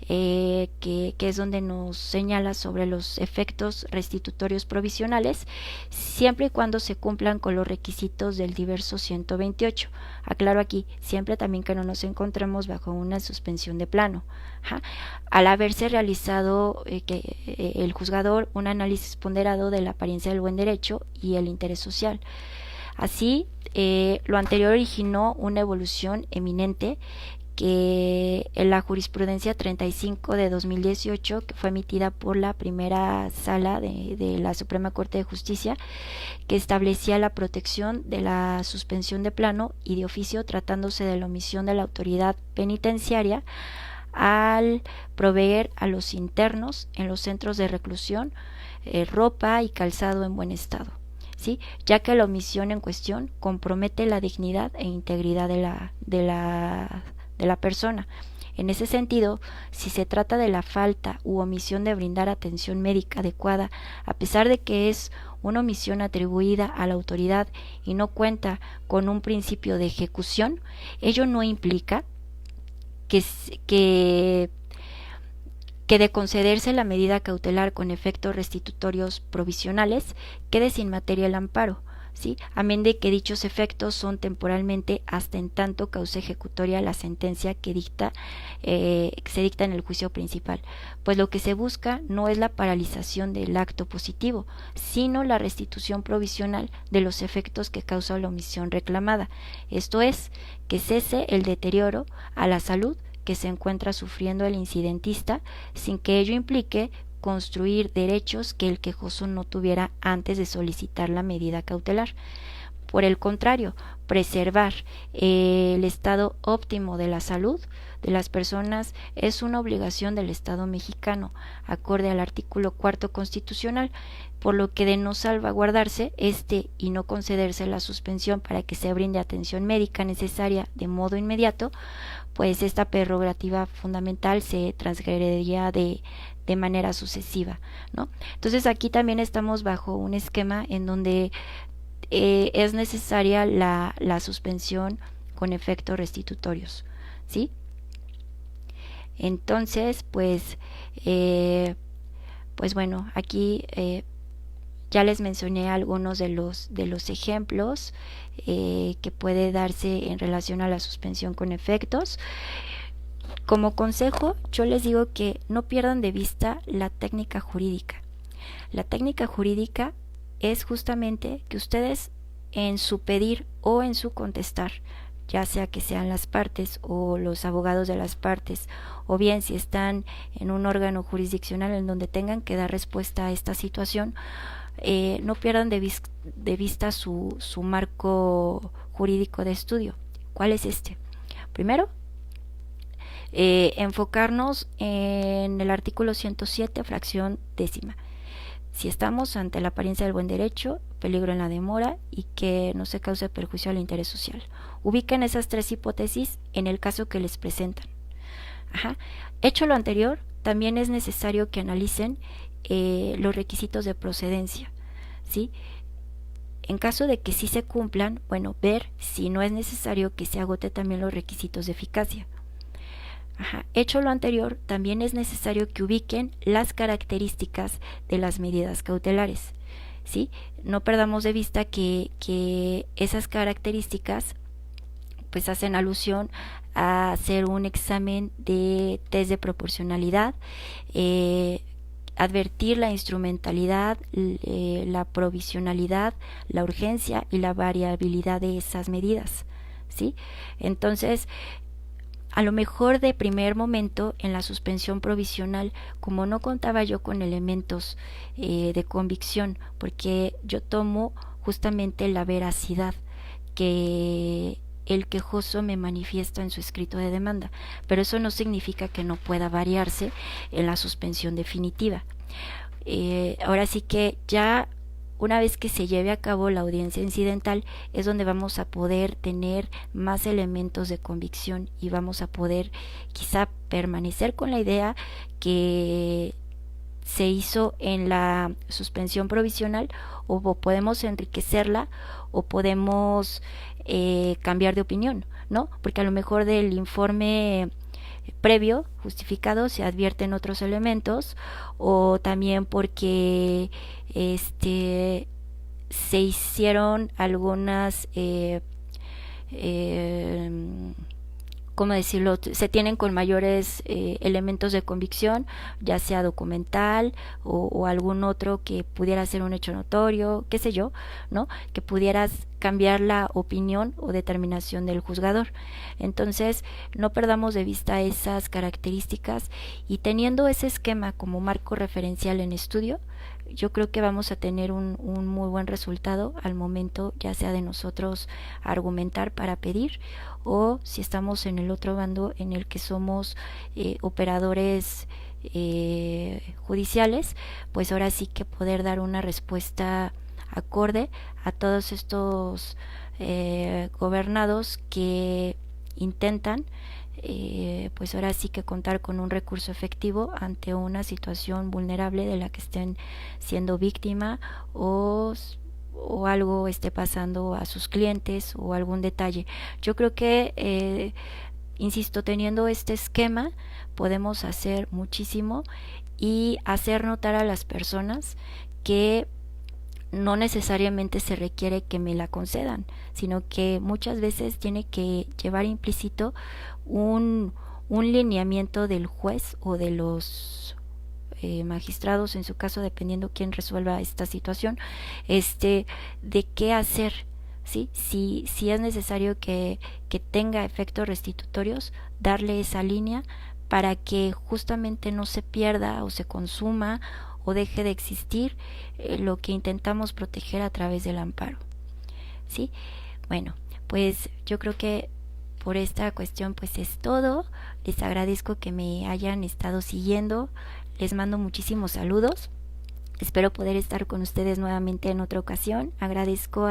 que es donde nos señala sobre los efectos restitutorios provisionales, siempre y cuando se cumplan con los requisitos del diverso 128. Aclaro aquí, siempre también que no nos encontremos bajo una suspensión de plano. Al haberse realizado el juzgador un análisis ponderado de la apariencia del buen derecho y el interés social. Así, lo anterior originó una evolución eminente que en la jurisprudencia 35 de 2018, que fue emitida por la primera sala de la Suprema Corte de Justicia, que establecía la protección de la suspensión de plano y de oficio tratándose de la omisión de la autoridad penitenciaria al proveer a los internos en los centros de reclusión ropa y calzado en buen estado. ¿Sí? Ya que la omisión en cuestión compromete la dignidad e integridad de la persona. En ese sentido, si se trata de la falta u omisión de brindar atención médica adecuada, a pesar de que es una omisión atribuida a la autoridad y no cuenta con un principio de ejecución, ello no implica que de concederse la medida cautelar con efectos restitutorios provisionales, quede sin materia el amparo, ¿sí? Amén de que dichos efectos son temporalmente hasta en tanto cause ejecutoria la sentencia que se dicta en el juicio principal, pues lo que se busca no es la paralización del acto positivo, sino la restitución provisional de los efectos que causa la omisión reclamada, esto es, que cese el deterioro a la salud que se encuentra sufriendo el incidentista, sin que ello implique construir derechos que el quejoso no tuviera antes de solicitar la medida cautelar. Por el contrario, preservar el estado óptimo de la salud de las personas es una obligación del Estado mexicano, acorde al artículo 4 constitucional, por lo que de no salvaguardarse y no concederse la suspensión para que se brinde atención médica necesaria de modo inmediato, pues esta prerrogativa fundamental se transgrediría de manera sucesiva, ¿no? Entonces aquí también estamos bajo un esquema en donde es necesaria la suspensión con efectos restitutorios, ¿sí? Entonces, pues bueno, aquí ya les mencioné algunos de los ejemplos que puede darse en relación a la suspensión con efectos. Como consejo, yo les digo que no pierdan de vista la técnica jurídica. La técnica jurídica es justamente que ustedes en su pedir o en su contestar, ya sea que sean las partes o los abogados de las partes, o bien si están en un órgano jurisdiccional en donde tengan que dar respuesta a esta situación, no pierdan de vista su marco jurídico de estudio. ¿Cuál es este? Primero, enfocarnos en el artículo 107, fracción décima. Si estamos ante la apariencia del buen derecho, peligro en la demora y que no se cause perjuicio al interés social. Ubiquen esas tres hipótesis en el caso que les presentan. Hecho lo anterior, también es necesario que analicen los requisitos de procedencia, ¿sí? En caso de que sí se cumplan, bueno, ver si no es necesario que se agote también los requisitos de eficacia. Hecho lo anterior, también es necesario que ubiquen las características de las medidas cautelares, ¿sí? No perdamos de vista que esas características pues hacen alusión a hacer un examen de test de proporcionalidad, advertir la instrumentalidad, la provisionalidad, la urgencia y la variabilidad de esas medidas, ¿sí? Entonces, a lo mejor de primer momento en la suspensión provisional, como no contaba yo con elementos de convicción, porque yo tomo justamente la veracidad que el quejoso me manifiesta en su escrito de demanda, pero eso no significa que no pueda variarse en la suspensión definitiva. Ahora sí que ya una vez que se lleve a cabo la audiencia incidental es donde vamos a poder tener más elementos de convicción y vamos a poder quizá permanecer con la idea que se hizo en la suspensión provisional, o podemos enriquecerla o podemos cambiar de opinión, ¿no? Porque a lo mejor del informe previo justificado se advierten otros elementos, o también porque se hicieron algunas ¿cómo decirlo? Se tienen con mayores elementos de convicción, ya sea documental o algún otro que pudiera ser un hecho notorio, qué sé yo, ¿no? Que pudieras cambiar la opinión o determinación del juzgador. Entonces, no perdamos de vista esas características, y teniendo ese esquema como marco referencial en estudio, yo creo que vamos a tener un muy buen resultado al momento, ya sea de nosotros argumentar para pedir, o si estamos en el otro bando en el que somos operadores judiciales, pues ahora sí que poder dar una respuesta acorde a todos estos gobernados que intentan pues ahora sí que contar con un recurso efectivo ante una situación vulnerable de la que estén siendo víctima, o algo esté pasando a sus clientes o algún detalle. Yo creo que insisto, teniendo este esquema podemos hacer muchísimo y hacer notar a las personas que no necesariamente se requiere que me la concedan, sino que muchas veces tiene que llevar implícito un lineamiento del juez o de los magistrados, en su caso, dependiendo quién resuelva esta situación, de qué hacer, ¿sí? Si es necesario que tenga efectos restitutorios, darle esa línea para que justamente no se pierda o se consuma o deje de existir lo que intentamos proteger a través del amparo, ¿sí? Bueno, pues yo creo que por esta cuestión pues es todo. Les agradezco que me hayan estado siguiendo. Les mando muchísimos saludos. Espero poder estar con ustedes nuevamente en otra ocasión. Agradezco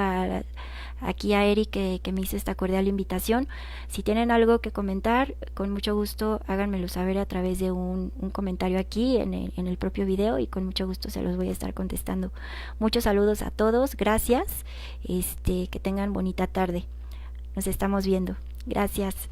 aquí a Eric que me hizo esta cordial invitación. Si tienen algo que comentar, con mucho gusto háganmelo saber a través de un comentario aquí en el propio video, y con mucho gusto se los voy a estar contestando. Muchos saludos a todos. Gracias. Que tengan bonita tarde. Nos estamos viendo. Gracias.